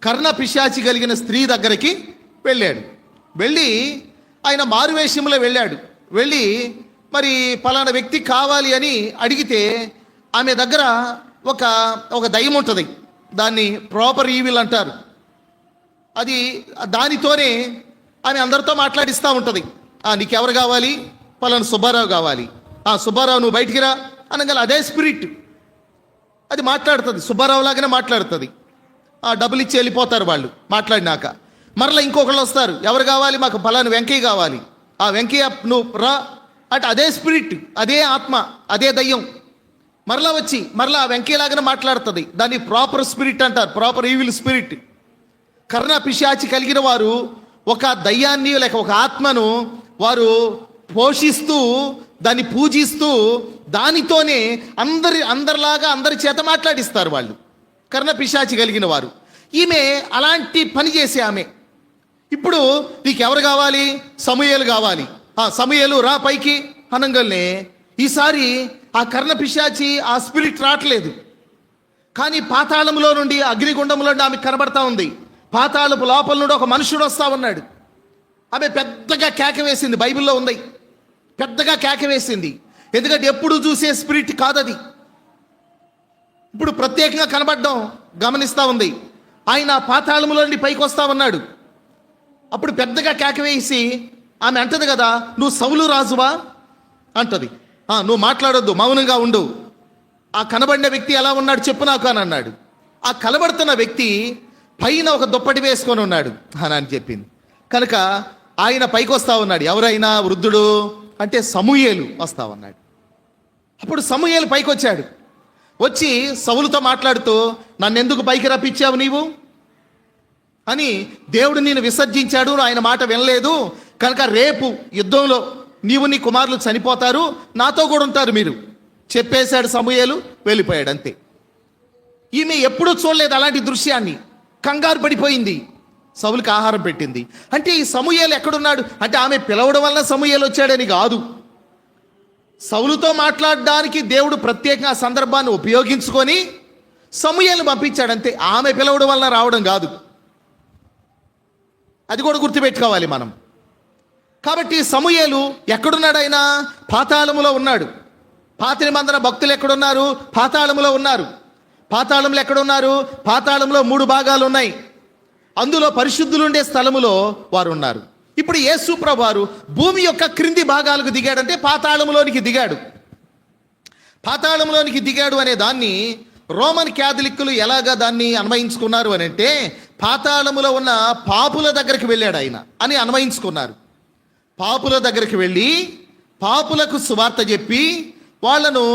కర్ణ పిశాచి కలిగిన స్త్రీ దగ్గరికి వెళ్ళి ఆయన మారువేషంలో వెళ్ళి మరి పలానా వ్యక్తి కావాలి అని అడిగితే, ఆమె దగ్గర ఒక దయ్యం ఉంటుంది. దాన్ని ప్రాపర్ ఈవిల్ అంటారు. అది దానితోనే ఆమె అందరితో మాట్లాడిస్తూ ఉంటుంది. నీకెవరు కావాలి? పలానా సుబ్బారావు కావాలి. సుబ్బారావు నువ్వు బయటికి రా అనగల అదే స్పిరిట్ అది మాట్లాడుతుంది. సుబ్బారావు లాగానే మాట్లాడుతుంది. డబ్బులు ఇచ్చి వెళ్ళిపోతారు వాళ్ళు మాట్లాడినాక. మరలా ఇంకొకళ్ళు వస్తారు, ఎవరు కావాలి? మాకు పలానా వెంకయ్య కావాలి. వెంకయ్య నువ్వు రా అంటే అదే స్పిరిట్, అదే ఆత్మ, అదే దయ్యం మరలా వెంకయ్య లాగానే మాట్లాడుతుంది. దాన్ని ప్రాపర్ స్పిరిట్ అంటారు, ప్రాపర్ ఈవిల్ స్పిరిట్. కర్ణ పిశాచి కలిగిన వారు ఒక దయ్యాన్ని లేక ఒక ఆత్మను వారు పోషిస్తూ దాన్ని పూజిస్తూ దానితోనే అందరిలాగా అందరి చేత మాట్లాడిస్తారు వాళ్ళు, కర్ణ పిశాచి కలిగిన వారు. ఈమె అలాంటి పని చేసే ఆమె. ఇప్పుడు నీకెవరు కావాలి? సమూయేలు కావాలి. సమూయేలు రా పైకి అనంగల్నే ఈసారి ఆ కర్ణ పిశాచి ఆ స్పిరిట్ రావట్లేదు. కానీ పాతాళంలో నుండి, అగ్నిగుండంలో నుండి ఆమె కనబడతా ఉంది. పాతాళపు లోపల నుండి ఒక మనుషుడు వస్తా ఉన్నాడు. ఆమె పెద్దగా కేక వేసింది. బైబిల్లో ఉంది, పెద్దగా కేక వేసింది. ఎందుకంటే ఎప్పుడు చూసే స్పిరిట్ కాదది. ఇప్పుడు ప్రత్యేకంగా కనబడడం గమనిస్తూ ఉంది. ఆయన పాతాళంలో నుండి పైకి వస్తా ఉన్నాడు. అప్పుడు పెద్దగా కేక వేసి ఆమె అంటది కదా, నువ్వు సౌలు రాజువా అంటది. నువ్వు మాట్లాడొద్దు, మౌనంగా ఉండు. ఆ కనబడిన వ్యక్తి ఎలా ఉన్నాడు చెప్పు నాకు అని అన్నాడు. ఆ కనబడుతున్న వ్యక్తి పైన ఒక దుప్పటి వేసుకొని ఉన్నాడు అని చెప్పింది. కనుక ఆయన పైకి వస్తా ఉన్నాడు. ఎవరైనా వృద్ధుడు అంటే సమూయేలు వస్తా ఉన్నాడు. అప్పుడు సమూయేలు పైకి వచ్చాడు. వచ్చి సౌలుతో మాట్లాడుతూ, నన్ను ఎందుకు పైకి రప్పించావు నీవు అని, దేవుడు నేను విసర్జించాడు, ఆయన మాట వినలేదు, కనుక రేపు యుద్ధంలో నీవు నీ కుమారులు చనిపోతారు, నాతో కూడా ఉంటారు మీరు చెప్పేశాడు సమూయేలు. వెళ్ళిపోయాడు అంతే. ఈమె ఎప్పుడూ చూడలేదు అలాంటి దృశ్యాన్ని. కంగారు పడిపోయింది. సౌలుకి ఆహారం పెట్టింది. అంటే ఈ సమూయేలు ఎక్కడున్నాడు అంటే, ఆమె పిలవడం వల్ల సమూయేలు వచ్చాడని కాదు. సౌలుతో మాట్లాడడానికి దేవుడు ప్రత్యేకంగా ఆ సందర్భాన్ని ఉపయోగించుకొని సమూయేలును పంపించాడంతే. ఆమె పిలవడం వల్ల రావడం కాదు. అది కూడా గుర్తుపెట్టుకోవాలి మనం. కాబట్టి సమూయేలు ఎక్కడున్నాడు? ఆయన పాతాళములో ఉన్నాడు. పాత నిబంధన భక్తులు ఎక్కడున్నారు? పాతాళములో ఉన్నారు. పాతాళంలో ఎక్కడున్నారు? పాతాళంలో 3 భాగాలు ఉన్నాయి. అందులో పరిశుద్ధులు ఉండే స్థలములో వారు ఉన్నారు. ఇప్పుడు యేసు ప్రభువు వారు భూమి యొక్క క్రింది భాగాలకు దిగాడంటే పాతాళములోనికి దిగాడు. పాతాళంలోనికి దిగాడు అనే దాన్ని రోమన్ క్యాథలిక్కులు ఎలాగా దాన్ని అన్వయించుకున్నారు అని అంటే, పాతాళములో ఉన్న పాపుల దగ్గరికి వెళ్ళాడు ఆయన అని అన్వయించుకున్నారు. పాపుల దగ్గరికి వెళ్ళి పాపులకు సువార్త చెప్పి వాళ్ళను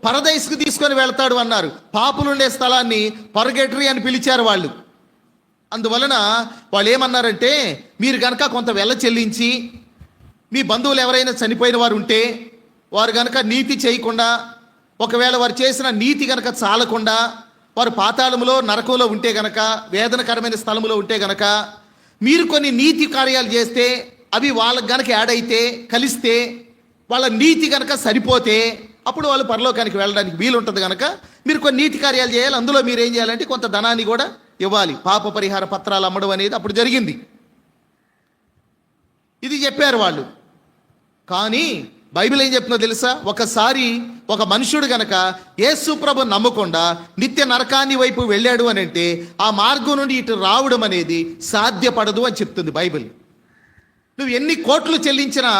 పరదైస్కు తీసుకొని వెళ్తాడు అన్నారు. పాపులు ఉండే స్థలాన్ని పర్గెటరీ అని పిలిచారు వాళ్ళు. అందువలన వాళ్ళు ఏమన్నారంటే, మీరు కనుక కొంత వెల చెల్లించి మీ బంధువులు ఎవరైనా చనిపోయిన వారు ఉంటే వారు కనుక నీతి చేయకుండా, ఒకవేళ వారు చేసిన నీతి కనుక చాలకుండా వారు పాతాళములో నరకంలో ఉంటే గనక, వేదనకరమైన స్థలములో ఉంటే గనక, మీరు కొన్ని నీతి కార్యాలు చేస్తే అవి వాళ్ళకి గనక యాడ్ అయితే, కలిస్తే, వాళ్ళ నీతి గనక సరిపోతే అప్పుడు వాళ్ళు పరలోకానికి వెళ్ళడానికి వీలుంటుంది కనుక మీరు కొన్ని నీతి కార్యాలు చేయాలి. అందులో మీరు ఏం చేయాలంటే కొంత ధనాన్ని కూడా ఇవ్వాలి. పాప పరిహార పత్రాలు అమ్మడం అనేది అప్పుడు జరిగింది. ఇది చెప్పారు వాళ్ళు. కానీ బైబిల్ ఏం చెప్తుందో తెలుసా? ఒకసారి ఒక మనుషుడు గనక యేసు ప్రభు నమ్మకుండా నిత్య నరకాన్ని వైపు వెళ్ళాడు అని అంటే ఆ మార్గం నుండి ఇటు రావడం అనేది సాధ్యపడదు అని చెప్తుంది బైబిల్. నువ్వు ఎన్ని కోట్లు చెల్లించినా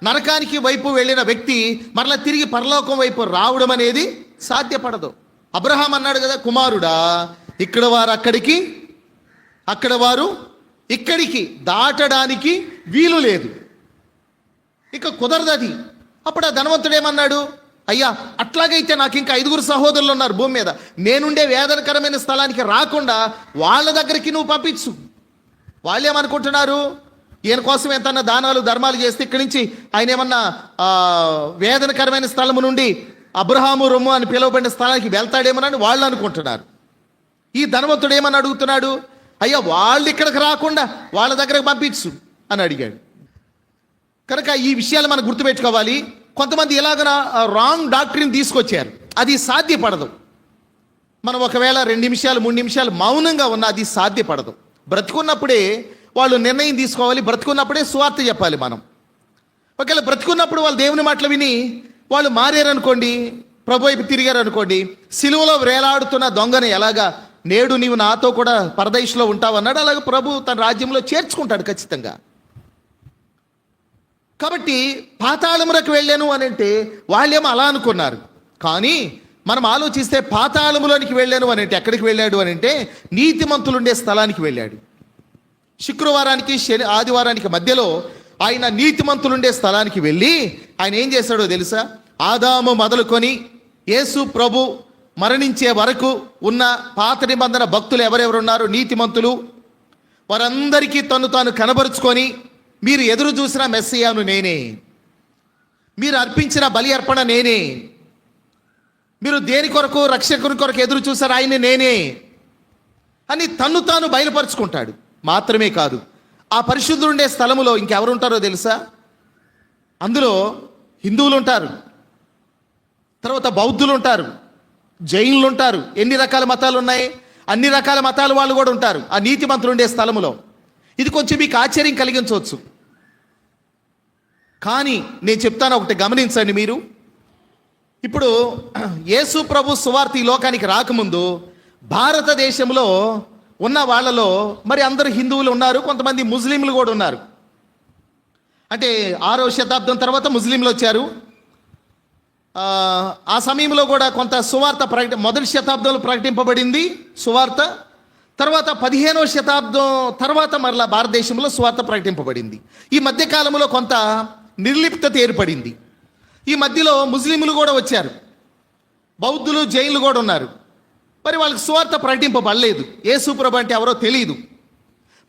నరకానికి వైపు వెళ్ళిన వ్యక్తి మరలా తిరిగి పరలోకం వైపు రావడం అనేది సాధ్యపడదు. అబ్రహాం అన్నాడు కదా, కుమారుడా ఇక్కడ వారు అక్కడికి, అక్కడ వారు ఇక్కడికి దాటడానికి వీలు లేదు, ఇక కుదరదు అది. అప్పుడు ఆ ధనవంతుడు ఏమన్నాడు? అయ్యా అట్లాగైతే నాకు ఇంకా 5 సహోదరులు ఉన్నారు భూమి మీద, నేనుండే వేదనకరమైన స్థలానికి రాకుండా వాళ్ళ దగ్గరికి నువ్వు పంపించు. వాళ్ళు ఏమనుకుంటున్నారు? ఈయన కోసం ఎంతన్నా దానాలు ధర్మాలు చేస్తే ఇక్కడి నుంచి ఆయన ఏమన్నా వేదనకరమైన స్థలము నుండి అబ్రహాము రొమ్ము అని పిలువబడిన స్థలానికి వెళ్తాడేమోనని వాళ్ళు అనుకుంటున్నారు. ఈ ధనవంతుడు ఏమని అడుగుతున్నాడు? అయ్యా వాళ్ళు ఇక్కడికి రాకుండా వాళ్ళ దగ్గరకు పంపించు అని అడిగాడు. కనుక ఈ విషయాలు మనం గుర్తుపెట్టుకోవాలి. కొంతమంది ఇలాగన రాంగ్ డాక్టరీని తీసుకొచ్చారు. అది సాధ్యపడదు. మనం ఒకవేళ 2 నిమిషాలు 3 నిమిషాలు మౌనంగా ఉన్నా అది సాధ్యపడదు. బ్రతుకున్నప్పుడే వాళ్ళు నిర్ణయం తీసుకోవాలి. బ్రతుకున్నప్పుడే సువార్త చెప్పాలి మనం. ఒకవేళ బ్రతుకున్నప్పుడు వాళ్ళు దేవుని మాటలు విని వాళ్ళు మారారనుకోండి, ప్రభు వైపు తిరిగారనుకోండి, సిలువలో వేలాడుతున్న దొంగని ఎలాగా నేడు నీవు నాతో కూడా పరదైష్లో ఉంటావు అన్నాడు, అలాగే ప్రభు తన రాజ్యంలో చేర్చుకుంటాడు ఖచ్చితంగా. కాబట్టి పాతాళములకు వెళ్ళాను అని అంటే వాళ్ళేమో అలా అనుకున్నారు. కానీ మనం ఆలోచిస్తే పాతాళములోనికి వెళ్ళాను అని అంటే ఎక్కడికి వెళ్ళాడు అని అంటే నీతిమంతులు ఉండే స్థలానికి వెళ్ళాడు. శుక్రవారానికి ఆదివారానికి మధ్యలో ఆయన నీతిమంతులుండే స్థలానికి వెళ్ళి ఆయన ఏం చేశాడో తెలుసా? ఆదాము మొదలుకొని యేసు ప్రభు మరణించే వరకు ఉన్న పాత నిబంధన భక్తులు ఎవరెవరు ఉన్నారు, నీతిమంతులు, వారందరికీ తను తాను కనబరుచుకొని, మీరు ఎదురు చూసిన మెస్సియాను నేనే, మీరు అర్పించిన బలి అర్పణ నేనే, మీరు దేని కొరకు రక్షకుని కొరకు ఎదురు చూసారు ఆయన నేనే అని తన్ను తాను బయలుపరుచుకుంటాడు. మాత్రమే కాదు, ఆ పరిశుద్ధులు ఉండే స్థలములో ఇంకెవరు ఉంటారో తెలుసా? అందులో హిందువులు ఉంటారు, తర్వాత బౌద్ధులు ఉంటారు, జైనులు ఉంటారు. ఎన్ని రకాల మతాలు ఉన్నాయి? అన్ని రకాల మతాల వాళ్ళు కూడా ఉంటారు ఆ నీతిమంతులు ఉండే స్థలములో. ఇది కొంచెం మీకు ఆశ్చర్యం కలిగించవచ్చు. కానీ నేను చెప్తాను, ఒకటి గమనించండి మీరు. ఇప్పుడు యేసు ప్రభు సువార్త ఈ లోకానికి రాకముందు భారతదేశంలో ఉన్న వాళ్ళలో మరి అందరూ హిందువులు ఉన్నారు, కొంతమంది ముస్లింలు కూడా ఉన్నారు. అంటే 6వ శతాబ్దం తర్వాత ముస్లింలు వచ్చారు. ఆ సమయంలో కూడా కొంత సువార్త మొదటి శతాబ్దంలో ప్రకటింపబడింది సువార్త. తర్వాత 15వ శతాబ్దం తర్వాత మరలా భారతదేశంలో సువార్త ప్రకటింపబడింది. ఈ మధ్యకాలంలో కొంత నిర్లిప్తత ఏర్పడింది. ఈ మధ్యలో ముస్లింలు కూడా వచ్చారు, బౌద్ధులు, జైన్లు కూడా ఉన్నారు. మరి వాళ్ళకి సువార్త ప్రకటింపబడలేదు. యేసు ప్రభు అంటే ఎవరో తెలియదు.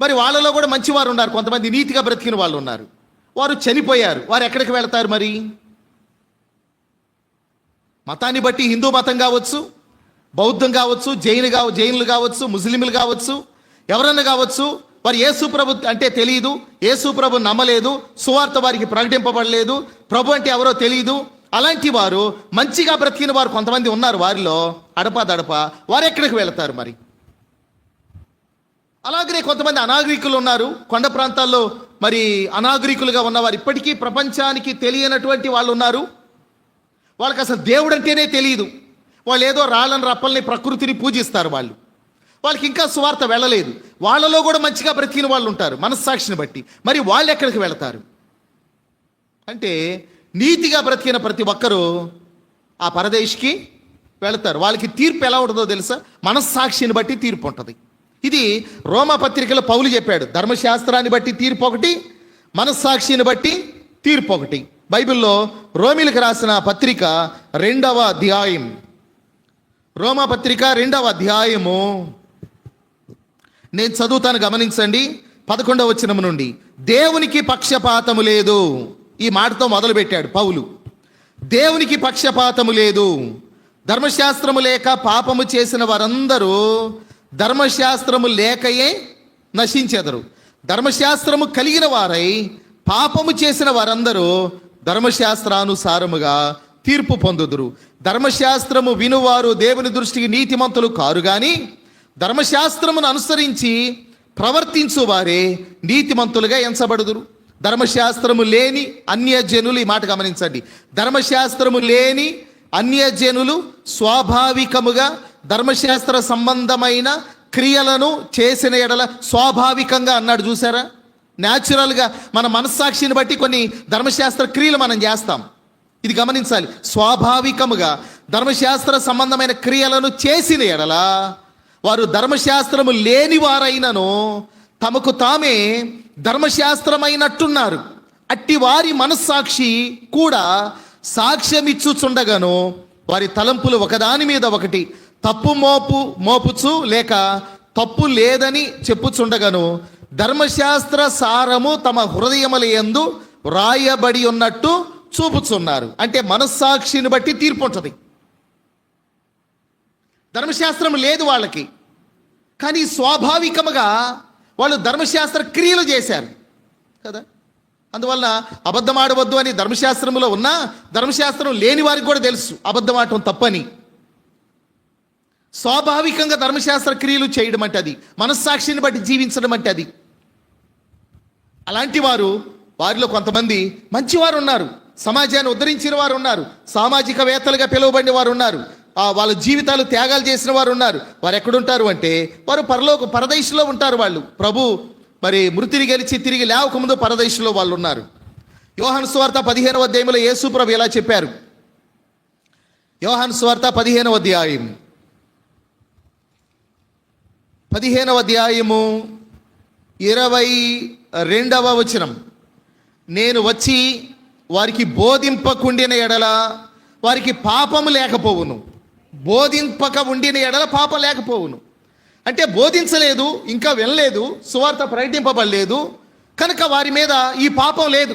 మరి వాళ్ళలో కూడా మంచివారు ఉన్నారు, కొంతమంది నీతిగా బ్రతికిన వాళ్ళు ఉన్నారు. వారు చనిపోయారు. వారు ఎక్కడికి వెళతారు? మరి మతాన్ని బట్టి హిందూ మతం కావచ్చు, బౌద్ధం కావచ్చు, జైనులు కావచ్చు, ముస్లింలు కావచ్చు, ఎవరన్నా కావచ్చు, వారు యేసు ప్రభు అంటే తెలియదు, యేసు ప్రభు నమ్మలేదు, సువార్త వారికి ప్రకటింపబడలేదు, ప్రభు అంటే ఎవరో తెలియదు. అలాంటి వారు మంచిగా బ్రతికిన వారు కొంతమంది ఉన్నారు. వారిలో అడప వారు ఎక్కడికి వెళతారు? మరి అలాగనే కొంతమంది అనాగరికులు ఉన్నారు, కొండ ప్రాంతాల్లో మరి అనాగరికులుగా ఉన్నవారు, ఇప్పటికీ ప్రపంచానికి తెలియనటువంటి వాళ్ళు ఉన్నారు. వాళ్ళకి అసలు దేవుడు అంటేనే తెలియదు. వాళ్ళు ఏదో రాళ్ళని రప్పల్ని ప్రకృతిని పూజిస్తారు. వాళ్ళకి ఇంకా సువార్త వెళ్ళలేదు. వాళ్ళలో కూడా మంచిగా బ్రతికిన వాళ్ళు ఉంటారు మనస్సాక్షిని బట్టి. మరి వాళ్ళు ఎక్కడికి వెళతారు అంటే, నీతిగా బ్రతికిన ప్రతి ఒక్కరూ ఆ పరదేశికి వెళతారు. వాళ్ళకి తీర్పు ఎలా ఉంటుందో తెలుసా? మనస్సాక్షిని బట్టి తీర్పు ఉంటుంది. ఇది రోమా పత్రికలో పౌలు చెప్పాడు. ధర్మశాస్త్రాన్ని బట్టి తీర్పు ఒకటి, మనస్సాక్షిని బట్టి తీర్పు ఒకటి. బైబిల్లో రోమీలకు రాసిన పత్రిక 2వ అధ్యాయం, రోమా పత్రిక 2వ అధ్యాయము నేను చదువుతాను, గమనించండి. 11వ వచనం నుండి, దేవునికి పక్షపాతము లేదు. ఈ మాటతో మొదలుపెట్టాడు పౌలు. దేవునికి పక్షపాతము లేదు. ధర్మశాస్త్రము లేక పాపము చేసిన వారందరూ ధర్మశాస్త్రము లేకయే నశించెదరు. ధర్మశాస్త్రము కలిగిన వారై పాపము చేసిన వారందరూ ధర్మశాస్త్రానుసారముగా తీర్పు పొందుదురు. ధర్మశాస్త్రము వినువారు దేవుని దృష్టికి నీతిమంతులు కారు గాని ధర్మశాస్త్రమును అనుసరించి ప్రవర్తించు వారే నీతిమంతులుగా ఎంచబడుదురు. ధర్మశాస్త్రము లేని అన్యజనులు, ఈ మాట గమనించండి, ధర్మశాస్త్రము లేని అన్యజనులు స్వాభావికముగా ధర్మశాస్త్ర సంబంధమైన క్రియలను చేసిన ఎడల, స్వాభావికంగా అన్నాడు చూసారా, న్యాచురల్గా మన మనస్సాక్షిని బట్టి కొన్ని ధర్మశాస్త్ర క్రియలు మనం చేస్తాం. ఇది గమనించాలి. స్వాభావికముగా ధర్మశాస్త్ర సంబంధమైన క్రియలను చేసిన ఎడల వారు ధర్మశాస్త్రము లేని వారైనను తమకు తామే ధర్మశాస్త్రమైనట్టున్నారు. అట్టి వారి మనస్సాక్షి కూడా సాక్ష్యమిచ్చుచుండగాను వారి తలంపులు ఒకదాని మీద ఒకటి తప్పు మోపుచు లేక తప్పు లేదని చెప్పుచుండగాను ధర్మశాస్త్ర సారము తమ హృదయముల యందు రాయబడి ఉన్నట్టు చూపుచున్నారు. అంటే మనస్సాక్షిని బట్టి తీర్పు ఉంటుంది. ధర్మశాస్త్రం లేదు వాళ్ళకి, కానీ స్వాభావికముగా వాళ్ళు ధర్మశాస్త్ర క్రియలు చేశారు కదా. అందువల్ల అబద్ధం ఆడవద్దు అని ధర్మశాస్త్రంలో ఉన్నా ధర్మశాస్త్రం లేని వారికి కూడా తెలుసు అబద్ధం ఆడటం తప్పని. స్వాభావికంగా ధర్మశాస్త్ర క్రియలు చేయడం అంటే అది, మనస్సాక్షిని బట్టి జీవించడం అంటే అది. అలాంటి వారిలో కొంతమంది మంచివారు ఉన్నారు, సమాజాన్ని ఉద్ధరించిన వారు ఉన్నారు, సామాజికవేత్తలుగా పిలువబడిన వారు ఉన్నారు, వాళ్ళ జీవితాలు త్యాగాలు చేసిన వారు ఉన్నారు. వారు ఎక్కడుంటారు అంటే వారు పరదేశంలో ఉంటారు. వాళ్ళు ప్రభు మరి మృతిని గెలిచి తిరిగి లేవకముందు పరదేశంలో వాళ్ళు ఉన్నారు. యోహాను సువార్త 15వ అధ్యాయంలో యేసు ప్రభు ఇలా చెప్పారు. యోహాను సువార్త 15వ అధ్యాయం 22వ వచనం, నేను వచ్చి వారికి బోధింపకుండిన ఎడల వారికి పాపము లేకపోవును. బోధింపక ఉండిన ఎడల పాపం లేకపోవును అంటే బోధించలేదు, ఇంకా వినలేదు, సువార్త ప్రకటింపబడలేదు కనుక వారి మీద ఈ పాపం లేదు.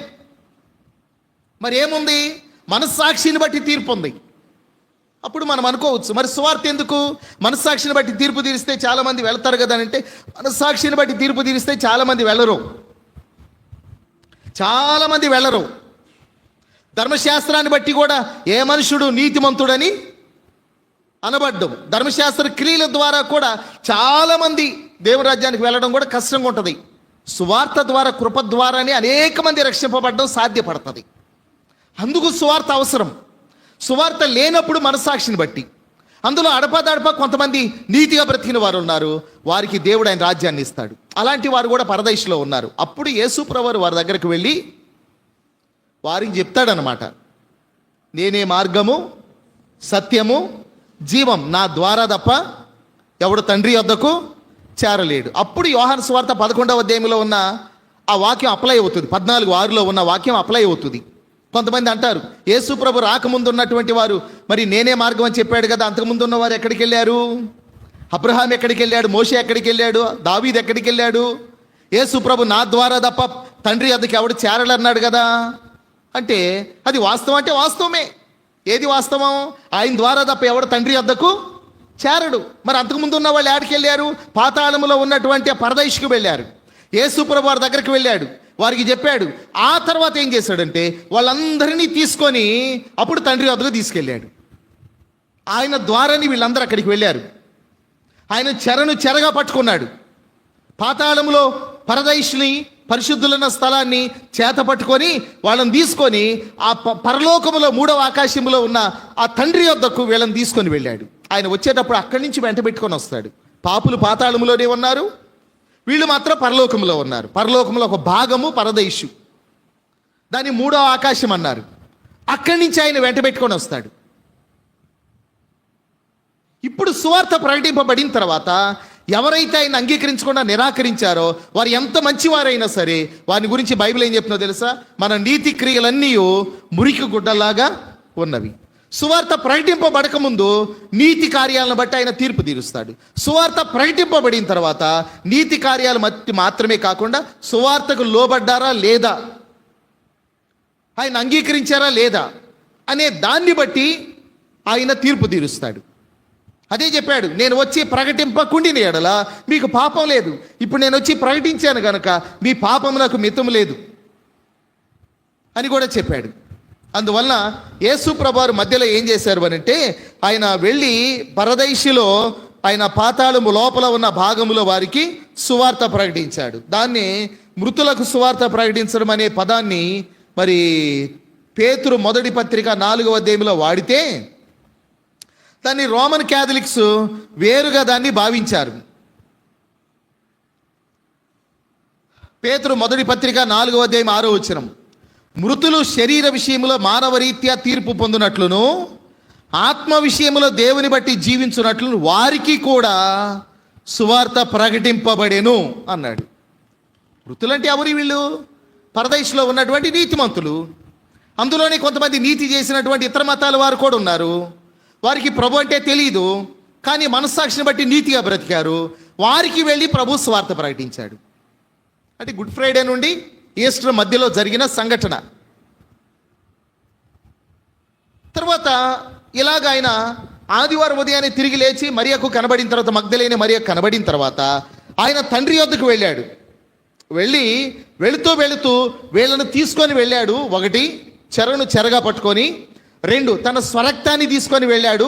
మరి ఏముంది? మనస్సాక్షిని బట్టి తీర్పు ఉంది. అప్పుడు మనం అనుకోవచ్చు, మరి సువార్త ఎందుకు? మనస్సాక్షిని బట్టి తీర్పు తీరిస్తే చాలామంది వెళ్తారు కదా అంటే, మనస్సాక్షిని బట్టి తీర్పు తీరిస్తే చాలామంది వెళ్ళరు. ధర్మశాస్త్రాన్ని బట్టి కూడా ఏ మనుషుడు నీతిమంతుడని అనబడ్డం, ధర్మశాస్త్ర క్రియల ద్వారా కూడా చాలామంది దేవుని రాజ్యానికి వెళ్ళడం కూడా కష్టంగా ఉంటుంది. సువార్త ద్వారా, కృప ద్వారానే అనేక మంది రక్షింపబడడం సాధ్యపడుతుంది. అందుకు సువార్త అవసరం. సువార్త లేనప్పుడు మనస్సాక్షిని బట్టి, అందులో అడపదడప కొంతమంది నీతిగా బ్రతికిన వారు ఉన్నారు, వారికి దేవుడు ఆయన రాజ్యాన్ని ఇస్తాడు. అలాంటి వారు కూడా పరదేశంలో ఉన్నారు. అప్పుడు యేసు ప్రభువు వారి దగ్గరికి వెళ్ళి వారికి చెప్తాడనమాట, నేనే మార్గము, సత్యము, జీవం, నా ద్వారా తప్ప ఎవడు తండ్రి వద్దకు చేరలేడు. అప్పుడు యోహాను సువార్త 11వ అధ్యాయంలో ఉన్న ఆ వాక్యం అప్లై అవుతుంది. 14:6లో ఉన్న వాక్యం అప్లై అవుతుంది. కొంతమంది అంటారు, యేసు ప్రభు రాకముందు ఉన్నటువంటి వారు మరి నేనే మార్గం అని చెప్పాడు కదా, అంతకుముందు ఉన్నవారు ఎక్కడికి వెళ్ళారు? అబ్రహాం ఎక్కడికి వెళ్ళాడు? మోషే ఎక్కడికి వెళ్ళాడు? దావీదు ఎక్కడికి వెళ్ళాడు? యేసు ప్రభు నా ద్వారా తప్ప తండ్రి వద్దకు ఎవడు చేరలన్నాడు కదా. అంటే అది వాస్తవం అంటే వాస్తవమే. ఏది వాస్తవం? ఆయన ద్వారా తప్ప ఎవడు తండ్రి వద్దకు చేరడు. మరి అంతకుముందు ఉన్న వాళ్ళు ఎక్కడికి వెళ్ళారు? పాతాళములో ఉన్నటువంటి పరదేశుకు వెళ్ళారు. యేసు ప్రభు వారి దగ్గరికి వెళ్ళాడు, వారికి చెప్పాడు. ఆ తర్వాత ఏం చేశాడంటే వాళ్ళందరినీ తీసుకొని అప్పుడు తండ్రి వద్దకు తీసుకెళ్ళాడు. ఆయన ద్వారాని వీళ్ళందరూ అక్కడికి వెళ్ళారు. ఆయన చెరగా పట్టుకున్నాడు. పాతాళంలో పరిశుద్ధులన్న స్థలాన్ని చేత పట్టుకొని వాళ్ళని తీసుకొని ఆ పరలోకములో 3వ ఆకాశంలో ఉన్న ఆ తండ్రి యొద్దకు వీళ్ళని తీసుకొని వెళ్ళాడు. ఆయన వచ్చేటప్పుడు అక్కడి నుంచి వెంట పెట్టుకొని వస్తాడు. పాపులు పాతాళములోనే ఉన్నారు, వీళ్ళు మాత్రం పరలోకంలో ఉన్నారు. పరలోకంలో ఒక భాగము పరదేశు, దాన్ని 3వ ఆకాశం అన్నారు. అక్కడి నుంచి ఆయన వెంట పెట్టుకొని వస్తాడు. ఇప్పుడు సువార్త ప్రకటింపబడిన తర్వాత ఎవరైతే ఆయన అంగీకరించకుండా నిరాకరించారో వారు ఎంత మంచివారైనా సరే వారి గురించి బైబిల్ ఏం చెప్తుందో తెలుసా? మన నీతి క్రియలన్నీ మురికి గుడ్డలాగా ఉన్నవి. సువార్త ప్రకటింపబడక ముందు నీతి కార్యాలను బట్టి ఆయన తీర్పు తీరుస్తాడు. సువార్త ప్రకటింపబడిన తర్వాత నీతి కార్యాలు మాత్రమే కాకుండా సువార్తకు లోబడ్డారా లేదా, ఆయన అంగీకరించారా లేదా అనే దాన్ని బట్టి ఆయన తీర్పు తీరుస్తాడు. అదే చెప్పాడు, నేను వచ్చి ప్రకటింపకుండిన ఎడల మీకు పాపం లేదు. ఇప్పుడు నేను వచ్చి ప్రకటించాను గనక మీ పాపం నాకు మితం లేదు అని కూడా చెప్పాడు. అందువలన యేసు ప్రభువారు మధ్యలో ఏం చేశారు అనంటే, ఆయన వెళ్ళి పరదైశిలో ఆయన పాతాళము లోపల ఉన్న భాగములో వారికి సువార్త ప్రకటించాడు. దాన్ని మృతులకు సువార్త ప్రకటించడం అనే పదాన్ని మరి పేతురు మొదటి పత్రిక 4వ అధ్యాయంలో వాడితే దాన్ని రోమన్ క్యాథలిక్స్ వేరుగా దాన్ని భావించారు. పేతురు మొదటి పత్రిక 4వ అధ్యాయం 6వ వచనం, మృతులు శరీర విషయంలో మానవ రీత్యా తీర్పు పొందినట్లును ఆత్మ విషయంలో దేవుని బట్టి జీవించున్నట్లు వారికి కూడా సువార్త ప్రకటింపబడెను అన్నాడు. మృతులంటే ఎవరు? వీళ్ళు పరదేశంలో ఉన్నటువంటి నీతిమంతులు. అందులోనే కొంతమంది నీతి చేసినటువంటి ఇతర మతాల వారు కూడా ఉన్నారు. వారికి ప్రభు అంటే తెలియదు, కానీ మనస్సాక్షిని బట్టి నీతిగా బ్రతికారు. వారికి వెళ్ళి ప్రభు స్వార్థ ప్రకటించాడు. అంటే గుడ్ ఫ్రైడే నుండి ఈస్టర్ మధ్యలో జరిగిన సంఘటన. తర్వాత ఇలాగ ఆయన ఆదివారం ఉదయాన్నే తిరిగి లేచి మరియకు కనబడిన తర్వాత, మగ్దలేని మరియకు కనబడిన తర్వాత ఆయన తండ్రి యొద్దకు వెళ్ళాడు. వెళుతూ వీళ్ళను తీసుకొని వెళ్ళాడు. 1 చెరను చెరగా పట్టుకొని, 2 తన స్వరక్తాన్ని తీసుకొని వెళ్ళాడు.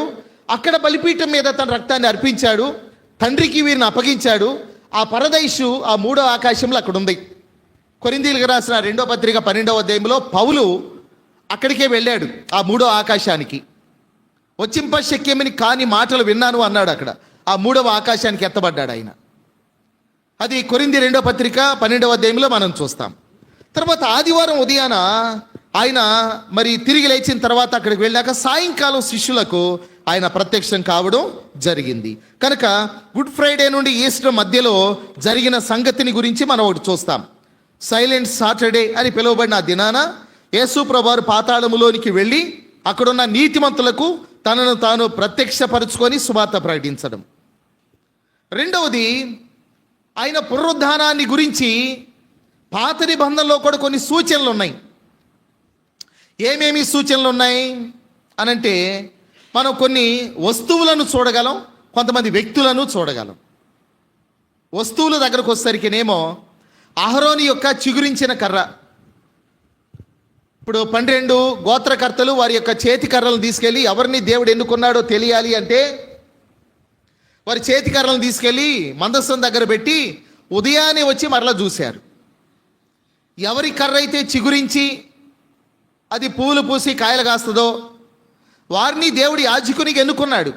అక్కడ బలిపీఠం మీద తన రక్తాన్ని అర్పించాడు. తండ్రికి వీరిని అప్పగించాడు. ఆ పరదైసు ఆ 3వ ఆకాశంలో అక్కడ ఉంది. కొరింథీయులకు రాసిన 2వ పత్రిక 12వ అధ్యాయంలో పౌలు అక్కడికే వెళ్ళాడు, ఆ 3వ ఆకాశానికి. వచ్చింపశక్యమని కాని మాటలు విన్నాను అన్నాడు. అక్కడ ఆ 3వ ఆకాశానికి ఎత్తబడ్డాడు ఆయన. అది కొరింథీ 2వ పత్రిక 12వ అధ్యాయంలో మనం చూస్తాం. తర్వాత ఆదివారం ఉదయాన ఆయన మరి తిరిగి లేచిన తర్వాత అక్కడికి వెళ్ళాక సాయంకాలం శిష్యులకు ఆయన ప్రత్యక్షం కావడం జరిగింది. కనుక గుడ్ ఫ్రైడే నుండి ఈస్టర్ మధ్యలో జరిగిన సంగతిని గురించి మనం ఒకటి చూస్తాం. సైలెంట్ సాటర్డే అని పిలువబడిన ఆ దినాన యేసు ప్రభువారు పాతాళములోనికి వెళ్ళి అక్కడున్న నీతిమంతులకు తనను తాను ప్రత్యక్షపరుచుకొని సువార్త ప్రకటించడం. రెండవది, ఆయన పునరుద్ధానాన్ని గురించి పాత నిబంధనలో కూడా కొన్ని సూచనలు ఉన్నాయి. ఏమేమి సూచనలు ఉన్నాయి అనంటే, మనం కొన్ని వస్తువులను చూడగలం, కొంతమంది వ్యక్తులను చూడగలం. వస్తువుల దగ్గరకు వచ్చేసరికినేమో అహరోని యొక్క చిగురించిన కర్ర. ఇప్పుడు 12 గోత్రకర్తలు వారి యొక్క చేతి కర్రలను తీసుకెళ్ళి ఎవరిని దేవుడు ఎన్నుకున్నాడో తెలియాలి అంటే వారి చేతి కర్రలను తీసుకెళ్ళి మందసం దగ్గర పెట్టి ఉదయాన్నే వచ్చి మరలా చూశారు. ఎవరి కర్ర అయితే చిగురించి అది పూలు పూసి కాయలు కాస్తుందో వారిని దేవుడు యాజకునికి ఎన్నుకున్నాడు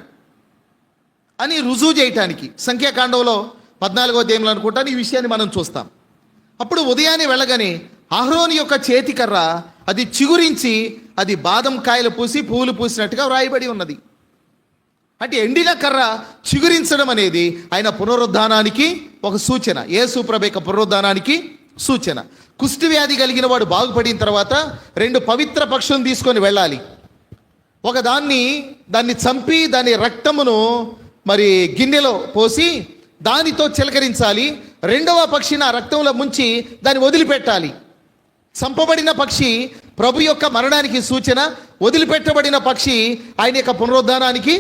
అని రుజువు చేయటానికి సంఖ్యాకాండంలో 14వ అధ్యాయంలో అనుకుంటాను ఈ విషయాన్ని మనం చూస్తాం. అప్పుడు ఉదయాన్నే వెళ్ళగానే అహరోని యొక్క చేతి కర్ర అది చిగురించి అది బాదం కాయలు పూసి పూలు పూసినట్టుగా వ్రాయబడి ఉన్నది. అంటే ఎండిన కర్ర చిగురించడం అనేది ఆయన పునరుద్ధానానికి ఒక సూచన, యేసు ప్రభు యొక్క పునరుద్ధానానికి సూచన. కుష్టి వ్యాధి కలిగిన వాడు బాగుపడిన తర్వాత 2 పవిత్ర పక్షులను తీసుకొని వెళ్ళాలి. దాన్ని చంపి దాని రక్తమును మరి గిన్నెలో పోసి దానితో చిలకరించాలి. 2వ పక్షిని ఆ రక్తంలో ముంచి దాన్ని వదిలిపెట్టాలి. చంపబడిన పక్షి ప్రభు యొక్క మరణానికి సూచన, వదిలిపెట్టబడిన పక్షి ఆయన యొక్క పునరుద్ధానానికి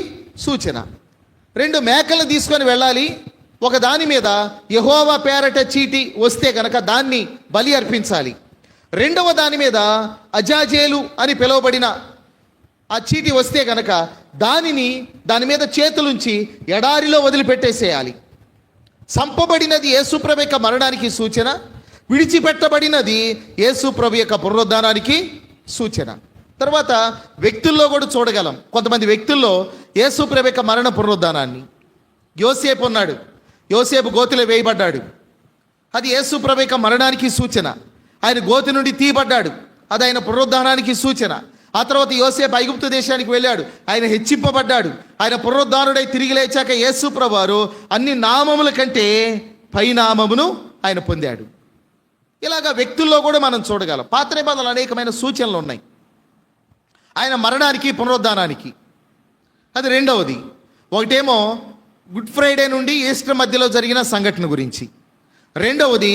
సూచన. 2 మేకలను తీసుకొని వెళ్ళాలి. ఒక దాని మీద యెహోవా పేరట చీటి వస్తే కనుక దాన్ని బలి అర్పించాలి. 2వ దాని మీద అజాజేలు అని పిలువబడిన ఆ చీటి వస్తే కనుక దాని మీద చేతులుంచి ఎడారిలో వదిలిపెట్టేసేయాలి. చంపబడినది యేసుప్రభు యొక్క మరణానికి సూచన, విడిచిపెట్టబడినది యేసు ప్రభు యొక్క పునరుద్ధానానికి సూచన. తర్వాత వ్యక్తుల్లో కూడా చూడగలం. కొంతమంది వ్యక్తుల్లో యేసు ప్రభు యొక్క మరణ పునరుద్ధానాన్ని. యోసేపు ఉన్నాడు, యోసేపు గోతిలో వేయబడ్డాడు, అది యేసు ప్రభు యొక్క మరణానికి సూచన. ఆయన గోతి నుండి తీయబడ్డాడు, అది ఆయన పునరుద్ధానానికి సూచన. ఆ తర్వాత యోసేపు ఐగుప్తు దేశానికి వెళ్ళాడు, ఆయన హెచ్చింపబడ్డాడు. ఆయన పునరుద్ధానుడై తిరిగి లేచాక యేసు ప్రభు వారు అన్ని నామముల కంటే పై నామమును ఆయన పొందాడు. ఇలాగా వ్యక్తుల్లో కూడా మనం చూడగలం. పాత నిబంధనలు అనేకమైన సూచనలు ఉన్నాయి ఆయన మరణానికి పునరుద్ధానానికి. అది రెండవది. ఒకటేమో గుడ్ ఫ్రైడే నుండి ఈస్టర్ మధ్యలో జరిగిన సంఘటన గురించి. రెండవది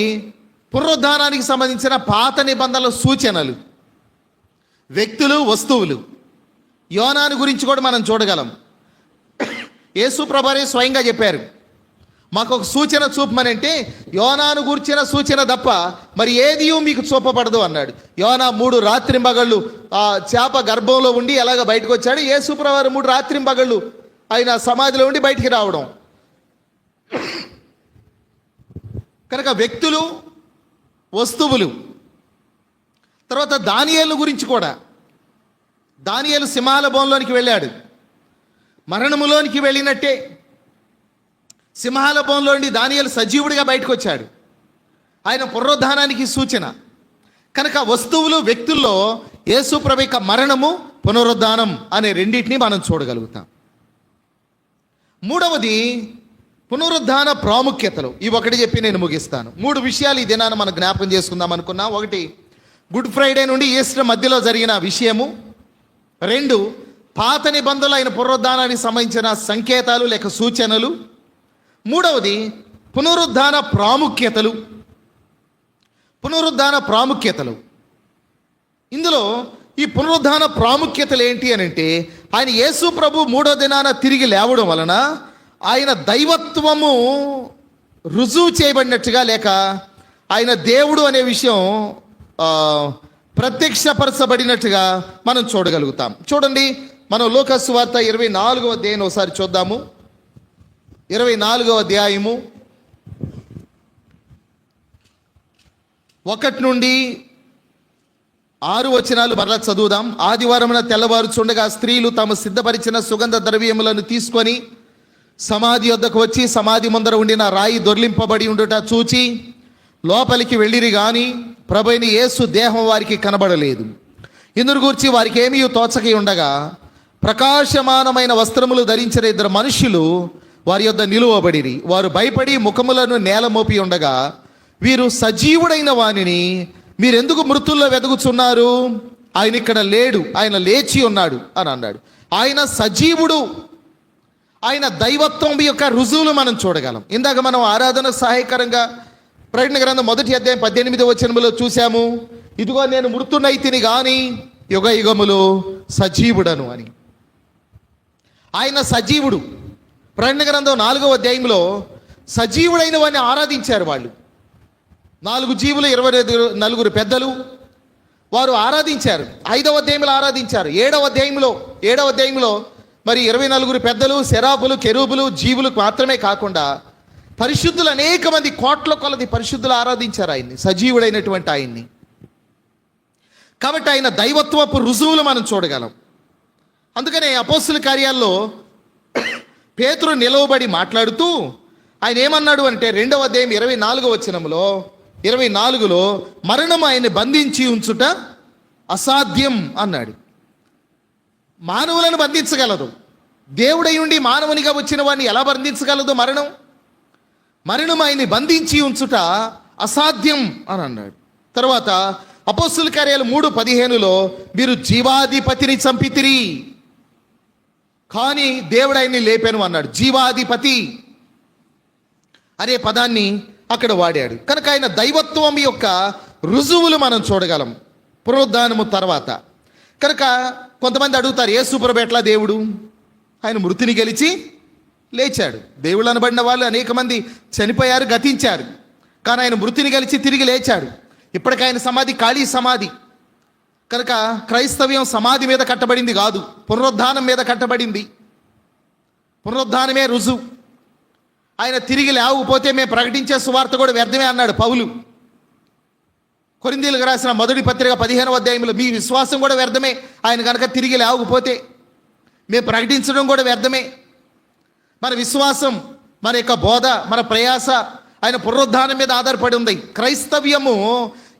పునరుద్ధానానికి సంబంధించిన పాత నిబంధనల సూచనలు, వ్యక్తులు, వస్తువులు. యోనాను గురించి కూడా మనం చూడగలం. యేసు ప్రభువే స్వయంగా చెప్పారు, మాకు ఒక సూచన చూపమని. అంటే యోనాను గురించిన సూచన తప్ప మరి ఏది మీకు చూపబడదు అన్నాడు. యోనా 3 రాత్రింబగళ్ళు ఆ చేప గర్భంలో ఉండి ఎలాగ బయటకు వచ్చాడు. యేసు ప్రభువారు 3 రాత్రింబగళ్ళు ఆయన సమాధిలో ఉండి బయటికి రావడం. కనుక వ్యక్తులు, వస్తువులు. తర్వాత దానియేలు గురించి కూడా. దానియేలు సింహాల బోన్లోనికి వెళ్ళాడు, మరణములోనికి వెళ్ళినట్టే సింహాల బోన్లో నుండి దానియేలు సజీవుడిగా బయటకు వచ్చాడు. ఆయన పునరుద్ధానానికి సూచన. కనుక వస్తువులు, వ్యక్తుల్లో యేసు ప్రభు యొక్క మరణము, పునరుద్ధానం అనే రెండింటినీ మనం చూడగలుగుతాం. మూడవది పునరుద్ధాన ప్రాముఖ్యతలు. ఇవి ఒకటి చెప్పి నేను ముగిస్తాను. 3 విషయాలు ఈ దినాన్ని మనం జ్ఞాపకం చేసుకుందాం అనుకున్నాం. ఒకటి, గుడ్ ఫ్రైడే నుండి ఈస్టర్ మధ్యలో జరిగిన విషయము. 2, పాత నిబంధనలు అయిన పునరుద్ధానానికి సంబంధించిన సంకేతాలు లేక సూచనలు. 3వది పునరుద్ధాన ప్రాముఖ్యతలు. పునరుద్ధాన ప్రాముఖ్యతలు. ఇందులో ఈ పునరుద్ధాన ప్రాముఖ్యతలు ఏంటి అని అంటే, ఆయన యేసు ప్రభు 3వ దినాన తిరిగి లేవడం వలన ఆయన దైవత్వము రుజువు చేయబడినట్టుగా, లేక ఆయన దేవుడు అనే విషయం ప్రత్యక్షపరచబడినట్టుగా మనం చూడగలుగుతాం. చూడండి, మనం లూకా సువార్త 24వ అధ్యాయం ఒకసారి చూద్దాము. 24వ అధ్యాయము 1 నుండి 6 వచనాలు మరలా చదువుదాం. ఆదివారమున తెల్లవారుచుండగా స్త్రీలు తాము సిద్ధపరిచిన సుగంధ ద్రవ్యములను తీసుకొని సమాధి వద్దకు వచ్చి సమాధి ముందర ఉండిన రాయి దొర్లింపబడి ఉండుట చూచి లోపలికి వెళ్ళిరి గాని ప్రభువైన యేసు దేహం వారికి కనబడలేదు. ఇందును గూర్చి వారికి ఏమీ తోచక ఉండగా ప్రకాశమానమైన వస్త్రములు ధరించిన 2 మనుష్యులు వారి యొద్ద నిలువబడిరి. వారు భయపడి ముఖములను నేల మోపి ఉండగా, వీరు సజీవుడైన వానిని మీరెందుకు మృతుల్లో వెతుకుచున్నారు? ఆయన ఇక్కడ లేడు, ఆయన లేచి ఉన్నాడు అని అన్నాడు. ఆయన సజీవుడు. ఆయన దైవత్వం యొక్క రుజువులు మనం చూడగలం. ఇందాక మనం ఆరాధన సహాయకరంగా ప్రకటన గ్రంథం 1వ అధ్యాయం 18వ వచనములో చూశాము, ఇదిగో నేను మృతునైతిని గాని యుగ యుగములు సజీవుడను అని. ఆయన సజీవుడు. ప్రకటన గ్రంథం 4వ అధ్యాయంలో సజీవుడైన వాడిని ఆరాధించారు వాళ్ళు. 4 జీవులు, 24 పెద్దలు వారు ఆరాధించారు. 5వ అధ్యాయంలో ఆరాధించారు. 7వ అధ్యాయంలో మరి 24 పెద్దలు, శరాపులు, కెరూబులు, జీవులకు మాత్రమే కాకుండా పరిశుద్ధులు అనేక మంది, కోట్ల కొలది పరిశుద్ధులు ఆరాధించారు ఆయన్ని, సజీవుడైనటువంటి ఆయన్ని. కాబట్టి ఆయన దైవత్వపు రుజువులు మనం చూడగలం. అందుకనే అపోస్తుల కార్యాల్లో పేతురు నిలవబడి మాట్లాడుతూ ఆయన ఏమన్నాడు అంటే 2వ అధ్యాయం 24వ వచనంలో 24లో మరణం ఆయన్ని బంధించి ఉంచుట అసాధ్యం అన్నాడు. మానవులను బంధించగలదు, దేవుడై ఉండి మానవునిగా వచ్చిన వాడిని ఎలా బంధించగలదు? మరణం ఆయన్ని బంధించి ఉంచుట అసాధ్యం అని అన్నాడు. తర్వాత అపోస్తుల కార్యాలు 3:15లో మీరు జీవాధిపతిని చంపితిరి కానీ దేవుడు ఆయన్ని లేపాను అన్నాడు. జీవాధిపతి అనే పదాన్ని అక్కడ వాడాడు. కనుక ఆయన దైవత్వం యొక్క రుజువులు మనం చూడగలం పునరుద్ధానము తర్వాత. కనుక కొంతమంది అడుగుతారు, యేసు ప్రభు ఎట్లా దేవుడు? ఆయన మృతిని గెలిచి లేచాడు. దేవుళ్ళు అనబడిన వాళ్ళు అనేక మంది చనిపోయారు, గతించారు. కానీ ఆయన మృతిని గెలిచి తిరిగి లేచాడు. ఇప్పటికీ ఆయన సమాధి ఖాళీ సమాధి. కనుక క్రైస్తవ్యం సమాధి మీద కట్టబడింది కాదు, పునరుద్ధానం మీద కట్టబడింది. పునరుద్ధానమే రుజువు. ఆయన తిరిగి లేవకపోతే మేము ప్రకటించే సువార్త కూడా వ్యర్థమే అన్నాడు పౌలు. కొరింథీయులకు రాసిన మొదటి పత్రిక 15వ అధ్యాయంలో మీ విశ్వాసం కూడా వ్యర్థమే, ఆయన కనుక తిరిగి లేవకపోతే మేము ప్రకటించడం కూడా వ్యర్థమే. మన విశ్వాసం, మన యొక్క బోధ, మన ప్రయాస ఆయన పునరుద్ధానం మీద ఆధారపడి ఉంది. క్రైస్తవ్యము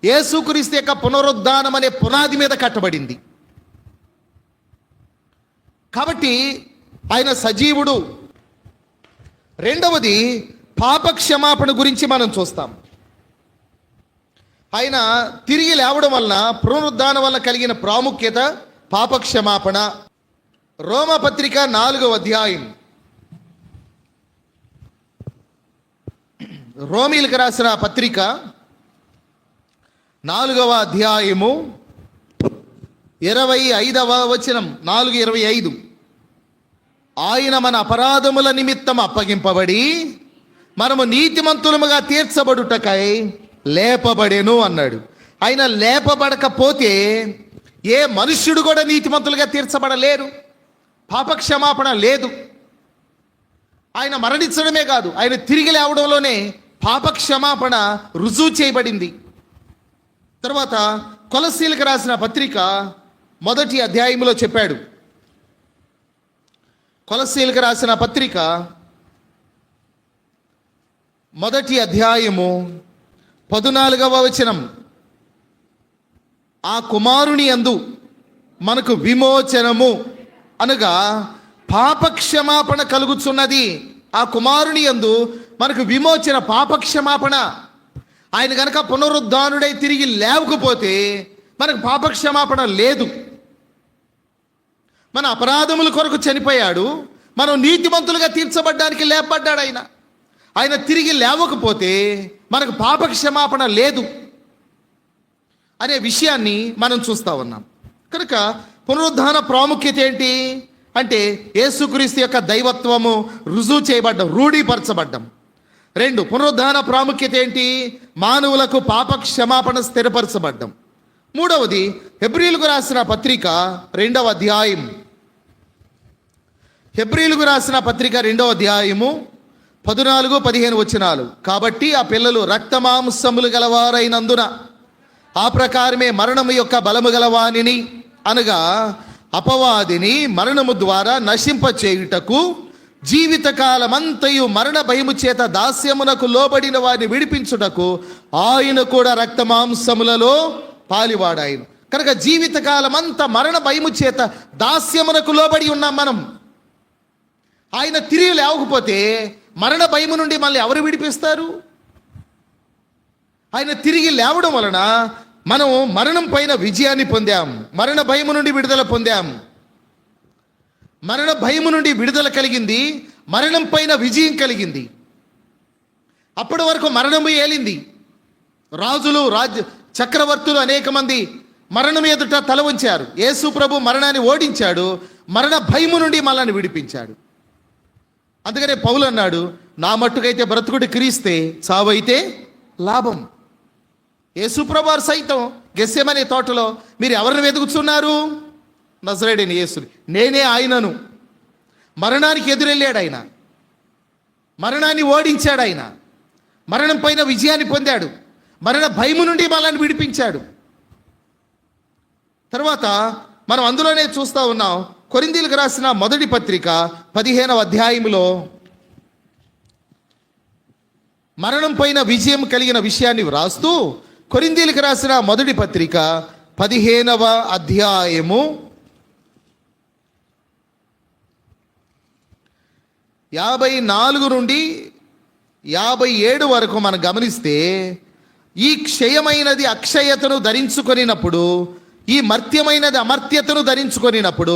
యేసుక్రీస్తు యొక్క పునరుద్ధానం అనే పునాది మీద కట్టబడింది. కాబట్టి ఆయన సజీవుడు. రెండవది పాప క్షమాపణ గురించి మనం చూస్తాం. ఆయన తిరిగి లేవడం వలన, పునరుద్ధానం వలన కలిగిన ప్రాముఖ్యత పాప క్షమాపణ. రోమపత్రిక 4వ అధ్యాయం, రోమీలకు రాసిన పత్రిక 4వ అధ్యాయము 25వ వచనం, 4:25. ఆయన మన అపరాధముల నిమిత్తం అప్పగింపబడి మనము నీతిమంతులముగా తీర్చబడుటకై లేపబడెను అన్నాడు. ఆయన లేపబడకపోతే ఏ మనుష్యుడు కూడా నీతిమంతులుగా తీర్చబడలేరు. పాపక్షమాపణ లేదు. ఆయన మరణించడమే కాదు, ఆయన తిరిగి లేవడంలోనే పాపక్షమాపణ రుజువు చేయబడింది. తర్వాత కొలస్సీలకు రాసిన పత్రిక 1వ అధ్యాయంలో చెప్పాడు. కొలస్సీలకు రాసిన పత్రిక 1వ అధ్యాయము 14వ వచనం, ఆ కుమారుని యందు మనకు విమోచనము అనగా పాపక్షమాపణ కలుగుచున్నది. ఆ కుమారుని యందు మనకు విమోచన, పాపక్షమాపణ. ఆయన కనుక పునరుద్ధానుడై తిరిగి లేవకపోతే మనకు పాపక్షమాపణ లేదు. మన అపరాధముల కొరకు చనిపోయాడు, మనం నీతిమంతులుగా తీర్చబడ్డానికి లేపబడ్డాడు. ఆయన తిరిగి లేవకపోతే మనకు పాపక్షమాపణ లేదు అనే విషయాన్ని మనం చూస్తూ ఉన్నాం. కనుక పునరుద్ధాన ప్రాముఖ్యత ఏంటి అంటే యేసుక్రీస్తు యొక్క దైవత్వము రుజువు చేయబడ్డం, రూఢీపరచబడ్డం. 2, పునరుద్ధాన ప్రాముఖ్యత ఏంటి? మానవులకు పాప క్షమాపణ స్థిరపరచబడ్డం. 3వది హెబ్రీయులకు రాసిన పత్రిక 2వ అధ్యాయం, హెబ్రీయులకు రాసిన పత్రిక 2వ అధ్యాయము 14-15 వచనాలు. కాబట్టి ఆ పిల్లలు రక్తమాంసములు గలవారైనందున ఆ ప్రకారమే మరణము యొక్క బలము గలవానిని అనగా అపవాదిని మరణము ద్వారా నశింపచేయుటకు జీవితకాలమంతయు మరణ భయము చేత దాస్యమునకు లోబడిన వారిని విడిపించుటకు ఆయన కూడా రక్తమాంసములలో పాలివాడాయను. కనుక జీవితకాలమంతా మరణ భయము చేత దాస్యమునకు లోబడి ఉన్నాం మనం. ఆయన తిరిగి లేవకపోతే మరణ భయము నుండి మళ్ళీ ఎవరు విడిపిస్తారు? ఆయన తిరిగి లేవడం వలన మనం మరణం పైన విజయాన్ని పొందాం, మరణ భయము నుండి విడుదల పొందాం. మరణ భయము నుండి విడుదల కలిగింది, మరణం పైన విజయం కలిగింది. అప్పటి వరకు మరణము ఏలింది. రాజులు, చక్రవర్తులు అనేక మంది మరణం ఎదుట తల వంచారు. యేసు ప్రభు మరణాన్ని ఓడించాడు, మరణ భయము నుండి మనల్ని విడిపించాడు. అందుకనే పౌలు అన్నాడు, నా మట్టుకైతే బ్రతుకుడు క్రీస్తే, చావైతే లాభం. యేసుప్రభు వారు సైతం గెత్సెమనే తోటలో మీరు ఎవరిని వెతుకుతున్నారు? నజరేయుడైన యేసుని. నేనే ఆయనను. మరణానికి ఎదురెళ్ళాడు ఆయన, మరణాన్ని ఓడించాడు ఆయన, మరణం పైన విజయాన్ని పొందాడు, మరణ భయము నుండి మనల్ని విడిపించాడు. తర్వాత మనం అందులోనే చూస్తూ ఉన్నాం. కొరింథీయులకు రాసిన మొదటి పత్రిక 15వ అధ్యాయంలో మరణం పైన విజయం కలిగిన విషయాన్ని వ్రాస్తూ కొరింథీయులకు రాసిన మొదటి పత్రిక 15వ అధ్యాయము 54 నుండి 57 వరకు మనం గమనిస్తే, ఈ క్షయమైనది అక్షయతను ధరించుకొనినప్పుడు, ఈ మర్త్యమైనది అమర్త్యతను ధరించుకొనినప్పుడు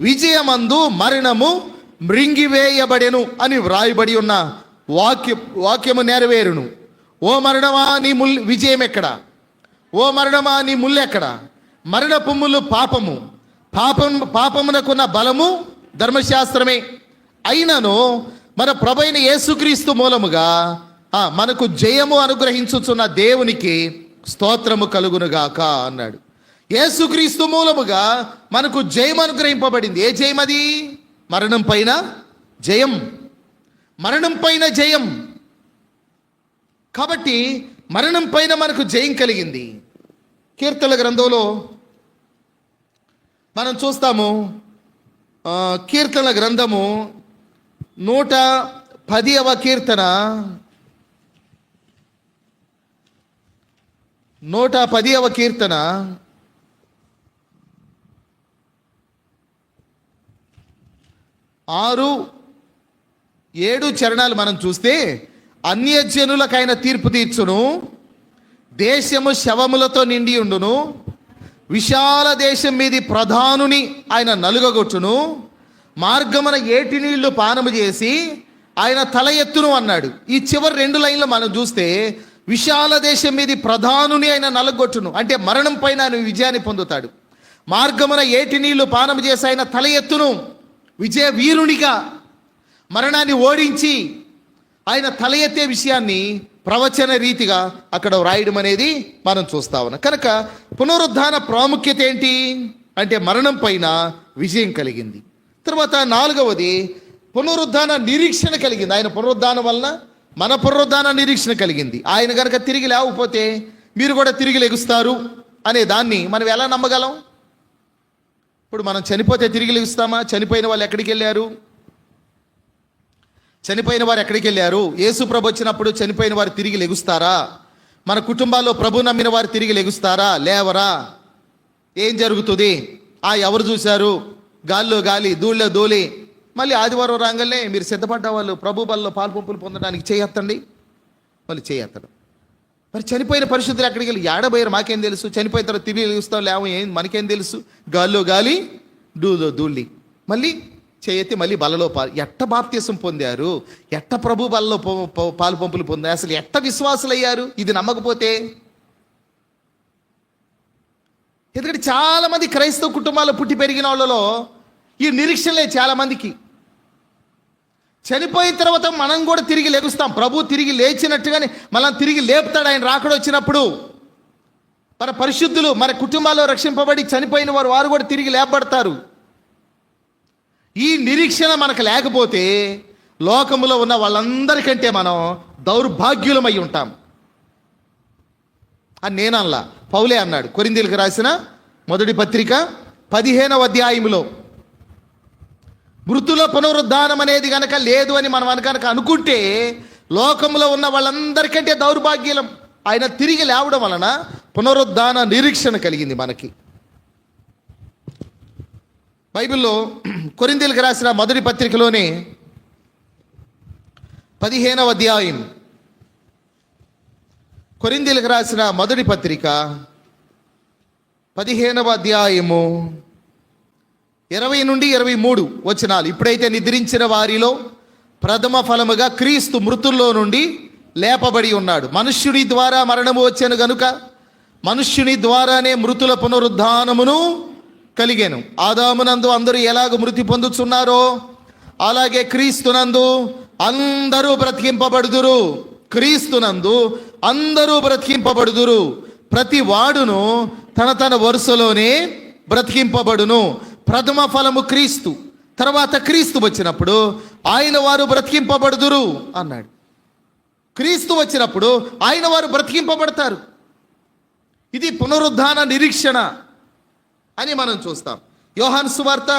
విజయమందు మరణము మృంగివేయబడెను అని వ్రాయబడి ఉన్న వాక్యము నెరవేరును. ఓ మరణమా నీ విజయం ఎక్కడ? ఓ మరణమా నీ ముళ్ళు ఎక్కడ? మరణపు ముళ్ళు పాపము, పాపమునకున్న బలము ధర్మశాస్త్రమే. అయినను మన ప్రభైన యేసుక్రీస్తు మూలముగా మనకు జయము అనుగ్రహించుచున్న దేవునికి స్తోత్రము కలుగునుగాక అన్నాడు. యేసుక్రీస్తు మూలముగా మనకు జయం అనుగ్రహింపబడింది. ఏ జయం అది? మరణం పైన జయం, మరణం పైన జయం. కాబట్టి మరణం పైన మనకు జయం కలిగింది. కీర్తనల గ్రంథంలో మనం చూస్తాము. కీర్తనల గ్రంథము 110వ కీర్తన 110వ కీర్తన 6-7 చరణాలు మనం చూస్తే, అన్యజనులకైన తీర్పు తీర్చును, దేశము శవములతో నిండి ఉండును, విశాల దేశం మీది ప్రధానుని ఆయన నలుగగొట్టును, మార్గమున ఏటి నీళ్లు పానము చేసి ఆయన తల ఎత్తును అన్నాడు. ఈ చివరి 2 లైన్లు మనం చూస్తే, విశాల దేశం మీది ప్రధానుని ఆయన నలుగొట్టును అంటే మరణం పైన ఆయన విజయాన్ని పొందుతాడు. మార్గమున ఏటి నీళ్లు పానము చేసి ఆయన తల ఎత్తును, విజయ వీరునిగా మరణాన్ని ఓడించి ఆయన తల ఎత్తే విషయాన్ని ప్రవచన రీతిగా అక్కడ వ్రాయడం అనేది మనం చూస్తా ఉన్నాం. కనుక పునరుద్ధాన ప్రాముఖ్యత ఏంటి అంటే మరణం పైన విజయం కలిగింది. తర్వాత 4వది పునరుద్ధాన నిరీక్షణ కలిగింది. ఆయన పునరుద్ధానం వలన మన పునరుద్ధాన నిరీక్షణ కలిగింది. ఆయన కనుక తిరిగి లేకపోతే మీరు కూడా తిరిగి లెగుస్తారు అనే దాన్ని మనం ఎలా నమ్మగలం? ఇప్పుడు మనం చనిపోతే తిరిగి లెగుస్తామా? చనిపోయిన వాళ్ళు ఎక్కడికి వెళ్ళారు? చనిపోయిన వారు ఎక్కడికి వెళ్ళారు? యేసు ప్రభు వచ్చినప్పుడు చనిపోయిన వారు తిరిగి లెగుస్తారా? మన కుటుంబాల్లో ప్రభు నమ్మిన వారు తిరిగి లెగుస్తారా? లేవరా? ఏం జరుగుతుంది? ఎవరు చూశారు? గాల్లో గాలి, ధూళ్ళో ధూళి. మళ్ళీ ఆదివారం రాగానే మీరు సిద్ధపడ్డ వాళ్ళు ప్రభు బల్లో పాలు పంపులు పొందడానికి చేయొత్తండి. మళ్ళీ చేయొత్తడం. మరి చనిపోయిన పరిశుద్ధులు ఎక్కడికి వెళ్ళి ఏడబోయారు? మాకేం తెలుసు? చనిపోయిన తర్వాత తిరిగి లెగుస్తాం లేవు, ఏం మనకేం తెలుసు? గాల్లో గాలి, ధూళో ధూళి. మళ్ళీ చేయెత్తి మళ్ళీ బలలో ఎట్ట బాప్త్యసం పొందారు? ఎట్ట ప్రభు బలలో పాలు పంపులు పొందారు? అసలు ఎట్ట విశ్వాసులు అయ్యారు ఇది నమ్మకపోతే? ఎందుకంటే చాలామంది క్రైస్తవ కుటుంబాల్లో పుట్టి పెరిగిన వాళ్ళలో ఈ నిరీక్షణలే చాలామందికి. చనిపోయిన తర్వాత మనం కూడా తిరిగి లెగుస్తాం, ప్రభు తిరిగి లేచినట్టుగానే మనం తిరిగి లేపుతాడు ఆయన రాకడ వచ్చినప్పుడు. మన పరిశుద్ధులు మన కుటుంబాల్లో రక్షింపబడి చనిపోయిన వారు కూడా తిరిగి లేపబడతారు. ఈ నిరీక్షణ మనకు లేకపోతే లోకములో ఉన్న వాళ్ళందరికంటే మనం దౌర్భాగ్యులమై ఉంటాం అని నేనల్లా, పౌలే అన్నాడు. కొరింథీయులకు రాసిన మొదటి పత్రిక 15వ అధ్యాయంలో, మృతుల పునరుద్ధానం అనేది కనుక లేదు అని మనం కనుక అనుకుంటే లోకంలో ఉన్న వాళ్ళందరికంటే దౌర్భాగ్యులం. ఆయన తిరిగి లేవడం వలన పునరుద్ధాన నిరీక్షణ కలిగింది మనకి. బైబిల్లో కొరింథీయులకు రాసిన మొదటి పత్రికలోనే 15వ అధ్యాయం, కొరింథీయులకు రాసిన మొదటి పత్రిక 15వ అధ్యాయము 20 నుండి 23 వచనాలు. ఇప్పుడైతే నిద్రించిన వారిలో ప్రథమ ఫలముగా క్రీస్తు మృతుల్లో నుండి లేపబడి ఉన్నాడు. మనుష్యుని ద్వారా మరణము వచ్చాను గనుక మనుష్యుని ద్వారానే మృతుల పునరుద్ధానమును కలిగాను. ఆదామునందు అందరూ ఎలాగ మృతి పొందుతున్నారో అలాగే క్రీస్తునందు అందరూ బ్రతికింపబడుదురు. క్రీస్తునందు అందరూ బ్రతికింపబడుదురు. ప్రతి వాడును తన వరుసలోనే బ్రతికింపబడును. ప్రథమ ఫలము క్రీస్తు, తర్వాత క్రీస్తు వచ్చినప్పుడు ఆయన వారు బ్రతికింపబడుదురు అన్నాడు. క్రీస్తు వచ్చినప్పుడు ఆయన వారు బ్రతికింపబడతారు. ఇది పునరుద్ధాన నిరీక్షణ అని మనం చూస్తాం. యోహాను సువార్త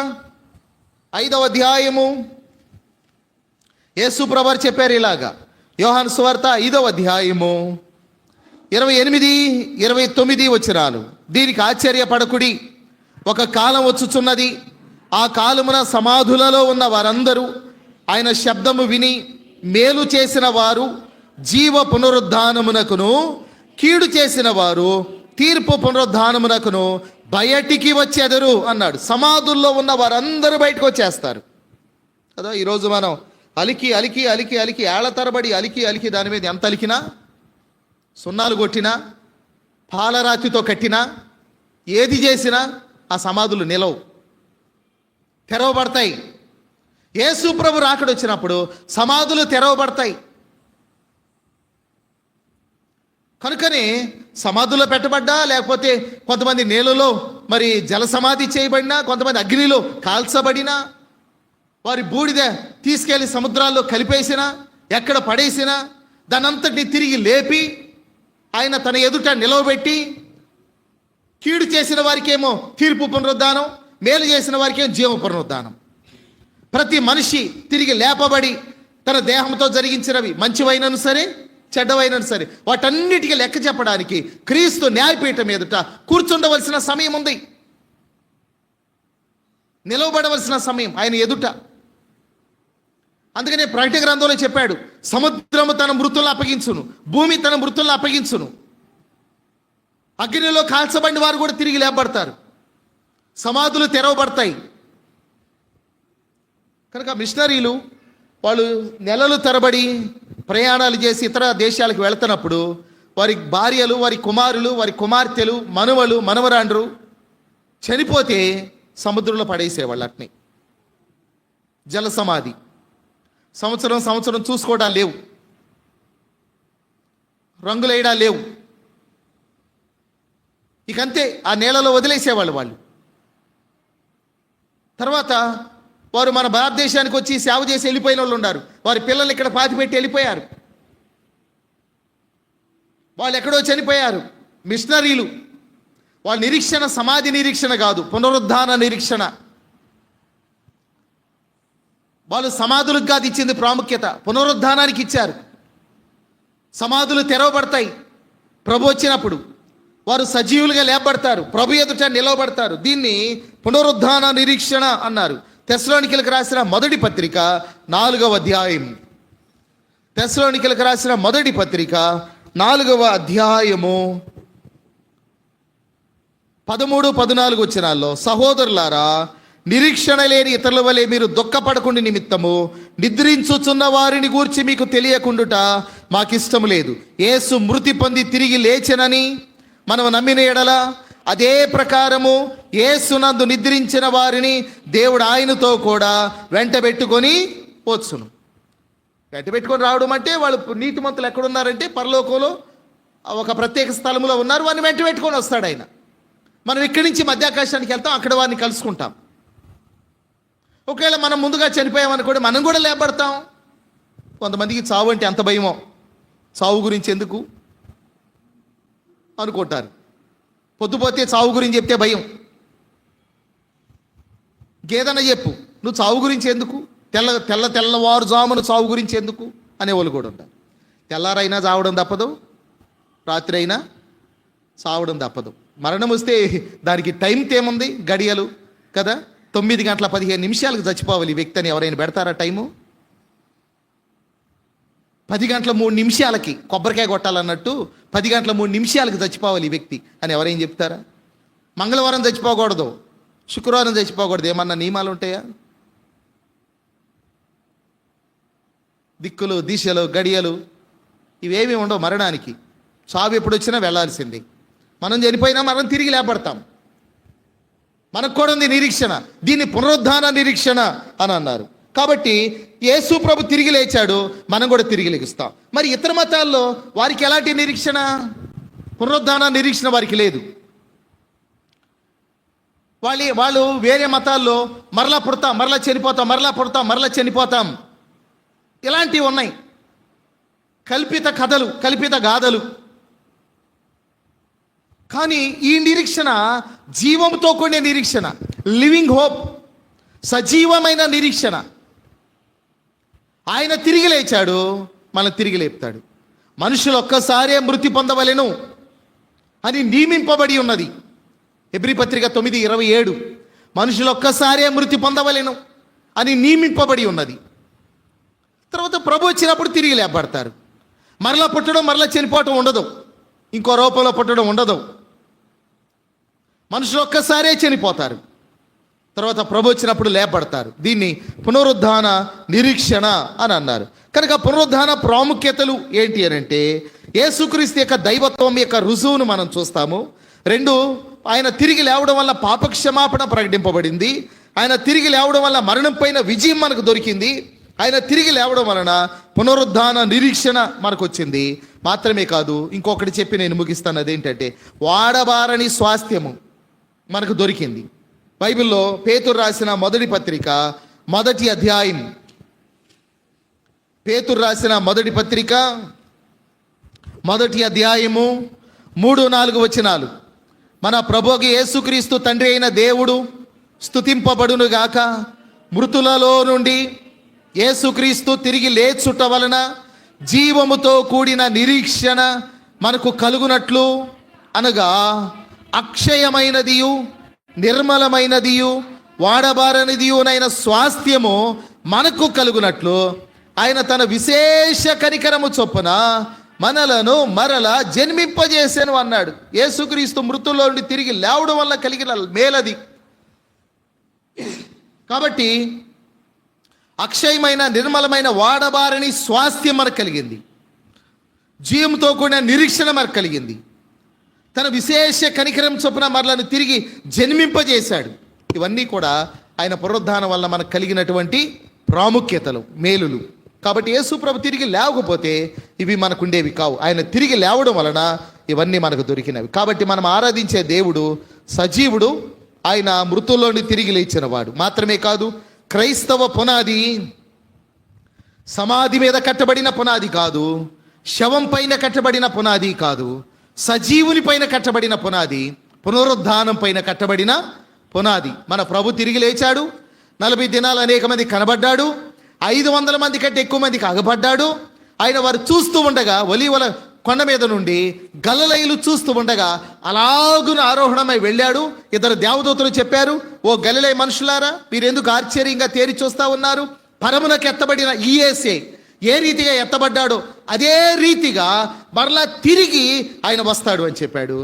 5వ అధ్యాయము, యేసు ప్రభువు చెప్పారు ఇలాగా. యోహాను సువార్త 5వ అధ్యాయము 28-29 వచనాలు. దీనికి ఆశ్చర్యపడకుడి, ఒక కాలం వచ్చుచున్నది, ఆ కాలమున సమాధులలో ఉన్న వారందరూ ఆయన శబ్దము విని మేలు చేసిన వారు జీవ పునరుద్ధానమునకును, కీడు చేసిన వారు తీర్పు పునరుద్ధానమునకును బయటికి వచ్చేదరు అన్నాడు. సమాధుల్లో ఉన్న వారందరూ బయటకు వచ్చేస్తారు కదా. ఈరోజు మనం అలికి అలికి అలికి అలికి ఏళ్ల తరబడి అలికి అలికి దాని మీద ఎంత అలికినా, సున్నాలు కొట్టినా, పాలరాతితో కట్టినా, ఏది చేసినా ఆ సమాధులు నిలవు, తెరవబడతాయి. యేసు ప్రభు రాకడ వచ్చినప్పుడు సమాధులు తెరవబడతాయి. కనుకనే సమాధుల్లో పెట్టబడ్డా, లేకపోతే కొంతమంది నేలలో మరి జల సమాధి చేయబడినా, కొంతమంది అగ్నిలో కాల్చబడినా, వారి బూడిద తీసుకెళ్లి సముద్రాల్లో కలిపేసినా, ఎక్కడ పడేసినా దానంతటిని తిరిగి లేపి ఆయన తన ఎదుట నిలవబెట్టి కీడు చేసిన వారికేమో తీర్పు పునరుద్ధానం, మేలు చేసిన వారికేమో జీవ పునరుద్ధానం. ప్రతి మనిషి తిరిగి లేపబడి తన దేహంతో జరిగించినవి మంచివైనను సరే చెడ్డవైనను సరే వాటన్నిటికీ లెక్క చెప్పడానికి క్రీస్తు న్యాయపీఠం ఎదుట కూర్చుండవలసిన సమయం ఉంది, నిలవబడవలసిన సమయం ఆయన ఎదుట. అందుకనే ప్రకటన గ్రంథంలో చెప్పాడు, సముద్రము తన మృతులను అప్పగించును, భూమి తన మృతులను అప్పగించును, అగ్నిలో కాల్చబడిన వారు కూడా తిరిగి లేపబడతారు, సమాధులు తెరవబడతాయి. కనుక మిషనరీలు వాళ్ళు నెలలు తరబడి ప్రయాణాలు చేసి ఇతర దేశాలకు వెళ్తున్నప్పుడు వారి భార్యలు, వారి కుమారులు, వారి కుమార్తెలు, మనవలు, మనవరాండ్రు చనిపోతే సముద్రంలో పడేసేవాళ్ళు. అట్నే జల సమాధి. సంవత్సరం చూసుకోవడాలు లేవు, రంగులేయడాలు లేవు, ఇకంతే ఆ నేలలో వదిలేసేవాళ్ళు వాళ్ళు. తర్వాత వారు మన భారతదేశానికి వచ్చి సేవ చేసి వెళ్ళిపోయిన వాళ్ళు ఉన్నారు. వారి పిల్లలు ఇక్కడ పాతిపెట్టి వెళ్ళిపోయారు, వాళ్ళు ఎక్కడో చనిపోయారు. మిషనరీలు వాళ్ళ నిరీక్షణ సమాధి నిరీక్షణ కాదు, పునరుద్ధాన నిరీక్షణ. వాళ్ళు సమాధులకు కాదు ఇచ్చింది ప్రాముఖ్యత, పునరుద్ధానానికి ఇచ్చారు. సమాధులు తెరవబడతాయి ప్రభు వచ్చినప్పుడు, వారు సజీవులుగా లేపబడతారు, ప్రభు ఎదుట నిలవబడతారు. దీన్ని పునరుద్ధాన నిరీక్షణ అన్నారు. తెస్సలోనికీయులకు రాసిన మొదటి పత్రిక 4వ అధ్యాయం. తెస్సలోనికీయులకు రాసిన మొదటి పత్రిక 4వ అధ్యాయము 13-14 వచనాల్లో, సహోదరులారా, నిరీక్షణ లేని ఇతరుల వలె మీరు దుఃఖపడకుండా నిమిత్తము నిద్రించుచున్న వారిని గూర్చి మీకు తెలియకుండుట మాకిష్టం లేదు. యేసు మృతి పొంది తిరిగి లేచెనని మనం నమ్మిన ఎడల అదే ప్రకారము యేసునందు నిద్రించిన వారిని దేవుడు ఆయనతో కూడా వెంటబెట్టుకొని వచ్చును. వెంటబెట్టుకొని రావడం అంటే వాళ్ళు నీతిమంతులు ఎక్కడున్నారంటే పరలోకంలో ఒక ప్రత్యేక స్థలంలో ఉన్నారు, వారిని వెంటబెట్టుకొని వస్తాడు ఆయన. మనం ఇక్కడి నుంచి మధ్యాకాశానికి వెళ్తాం, అక్కడ వారిని కలుసుకుంటాం. ఒకవేళ మనం ముందుగా చనిపోయామనుకోండి, మనం కూడా లేపబడతాం. కొంతమందికి చావు అంటే ఎంత భయమో, చావు గురించి ఎందుకు అనుకుంటారు. పొద్దుపోతే చావు గురించి చెప్తే భయం. గేదన చెప్పు, నువ్వు చావు గురించి ఎందుకు, తెల్లవారుజామున చావు గురించి ఎందుకు అనేవాళ్ళు కూడా ఉంటారు. తెల్లారైనా చావడం తప్పదు, రాత్రి అయినా చావడం తప్పదు. మరణం వస్తే దానికి టైం తేముంది, గడియలు కదా. 9:15 చచ్చిపోవాలి ఈ వ్యక్తి అని ఎవరైనా పెడతారా టైము? 10:03 కొబ్బరికాయ కొట్టాలన్నట్టు 10:03 చచ్చిపోవాలి ఈ వ్యక్తి అని ఎవరైనా చెప్తారా? మంగళవారం చచ్చిపోకూడదు, శుక్రవారం చచ్చిపోకూడదు, ఏమన్నా నియమాలు ఉంటాయా? దిక్కులు, దిశలు, గడియలు ఇవేమీ ఉండవు మరణానికి. చావు ఎప్పుడు వచ్చినా వెళ్ళాల్సింది. మనం చనిపోయినా మనం తిరిగి లేపడతాం. మనకు కూడా ఉంది నిరీక్షణ. దీన్ని పునరుద్ధాన నిరీక్షణ అని అన్నారు. కాబట్టి యేసు ప్రభు తిరిగి లేచాడు, మనం కూడా తిరిగి లెగుస్తాం. మరి ఇతర మతాల్లో వారికి ఎలాంటి నిరీక్షణ, పునరుద్ధాన నిరీక్షణ వారికి లేదు. వాళ్ళు వేరే మతాల్లో మరలా పుడతాం, మరలా చనిపోతాం, మరలా పుడతాం, మరలా చనిపోతాం, ఇలాంటివి ఉన్నాయి. కల్పిత కథలు, కల్పిత గాథలు. కానీ ఈ నిరీక్షణ జీవంతో కూడిన నిరీక్షణ, లివింగ్ హోప్, సజీవమైన నిరీక్షణ. ఆయన తిరిగి లేచాడు, మనం తిరిగి లేపుతాడు. మనుషులు ఒక్కసారే మృతి పొందవలెను అని నియమింపబడి ఉన్నది. హెబ్రీ పత్రిక 9:27. మనుషులు ఒక్కసారే మృతి పొందవలెను అని నియమింపబడి ఉన్నది. తర్వాత ప్రభు వచ్చినప్పుడు తిరిగి లేపబడతారు. మరలా పుట్టడం, మరలా చనిపోవటం ఉండదు, ఇంకో రూపంలో పుట్టడం ఉండదు. మనుషులు ఒక్కసారే చనిపోతారు, తర్వాత ప్రభు వచ్చినప్పుడు లేపబడతారు. దీన్ని పునరుద్ధాన నిరీక్షణ అని అన్నారు. కనుక పునరుద్ధాన ప్రాముఖ్యతలు ఏంటి అని అంటే, యేసుక్రీస్తు యొక్క దైవత్వం యొక్క రుజువును మనం చూస్తాము. 2, ఆయన తిరిగి లేవడం వల్ల పాపక్షమాపణ ప్రకటింపబడింది. ఆయన తిరిగి లేవడం వల్ల మరణం పైన విజయం మనకు దొరికింది. ఆయన తిరిగి లేవడం వలన పునరుద్ధాన నిరీక్షణ మనకు వచ్చింది. మాత్రమే కాదు, ఇంకొకటి చెప్పి నేను ముగిస్తాను. అదేంటంటే వాడబారని స్వాస్థ్యము మనకు దొరికింది. బైబిల్లో పేతురు రాసిన మొదటి పత్రిక 1వ అధ్యాయం, పేతురు రాసిన మొదటి పత్రిక 1వ అధ్యాయము 3-4 వచనాలు. మన ప్రభువుకి యేసుక్రీస్తు తండ్రి అయిన దేవుడు స్తుతింపబడును గాక. మృతులలో నుండి యేసుక్రీస్తు తిరిగి లేచుట వలన జీవముతో కూడిన నిరీక్షణ మనకు కలుగునట్లు, అనగా అక్షయమైనదియు నిర్మలమైనదియు వాడబారనిదియునైన స్వాస్థ్యము మనకు కలుగునట్లు ఆయన తన విశేష కనికరము చొప్పున మనలను మరలా జన్మింపజేసాను అన్నాడు. యేసుక్రీస్తు మృతుల్లో నుండి తిరిగి లేవడం వల్ల కలిగిన మేలది. కాబట్టి అక్షయమైన నిర్మలమైన వాడబారని స్వాస్థ్యం మనకు కలిగింది, జీవంతో కూడిన నిరీక్షణ మనకు కలిగింది. తన విశేష కనికరం చొప్పున మనలను తిరిగి జన్మింపజేశాడు. ఇవన్నీ కూడా ఆయన పునరుద్ధానం వల్ల మనకు కలిగినటువంటి ప్రాముఖ్యతలు, మేలులు. కాబట్టి యేసు ప్రభు తిరిగి లేవకపోతే ఇవి మనకుండేవి కావు. ఆయన తిరిగి లేవడం వలన ఇవన్నీ మనకు దొరికినవి. కాబట్టి మనం ఆరాధించే దేవుడు సజీవుడు, ఆయన మృతుల్లోని తిరిగి లేచినవాడు. మాత్రమే కాదు, క్రైస్తవ పునాది సమాధి మీద కట్టబడిన పునాది కాదు, శవం పైన కట్టబడిన పునాది కాదు, సజీవుని పైన కట్టబడిన పునాది, పునరుద్ధానం పైన కట్టబడిన పునాది. మన ప్రభు తిరిగి లేచాడు. 40 దినాలు అనేక మంది కనబడ్డాడు. 500 మంది కంటే ఎక్కువ మందికి అగబడ్డాడు. ఆయన వారు చూస్తూ ఉండగా, ఒలీవల కొండ మీద నుండి గలిలయులు చూస్తూ ఉండగా అలాగున ఆరోహణమై వెళ్ళాడు. 2 దేవదూతలు చెప్పారు, ఓ గలిలయ మనుషులారా, మీరెందుకు ఆశ్చర్యంగా తేరి చూస్తూ ఉన్నారు? పరమునకు ఎత్తబడిన ఈ యేసే ఏ రీతిగా ఎత్తబడ్డాడో అదే రీతిగా మరలా తిరిగి ఆయన వస్తాడు అని చెప్పాడు.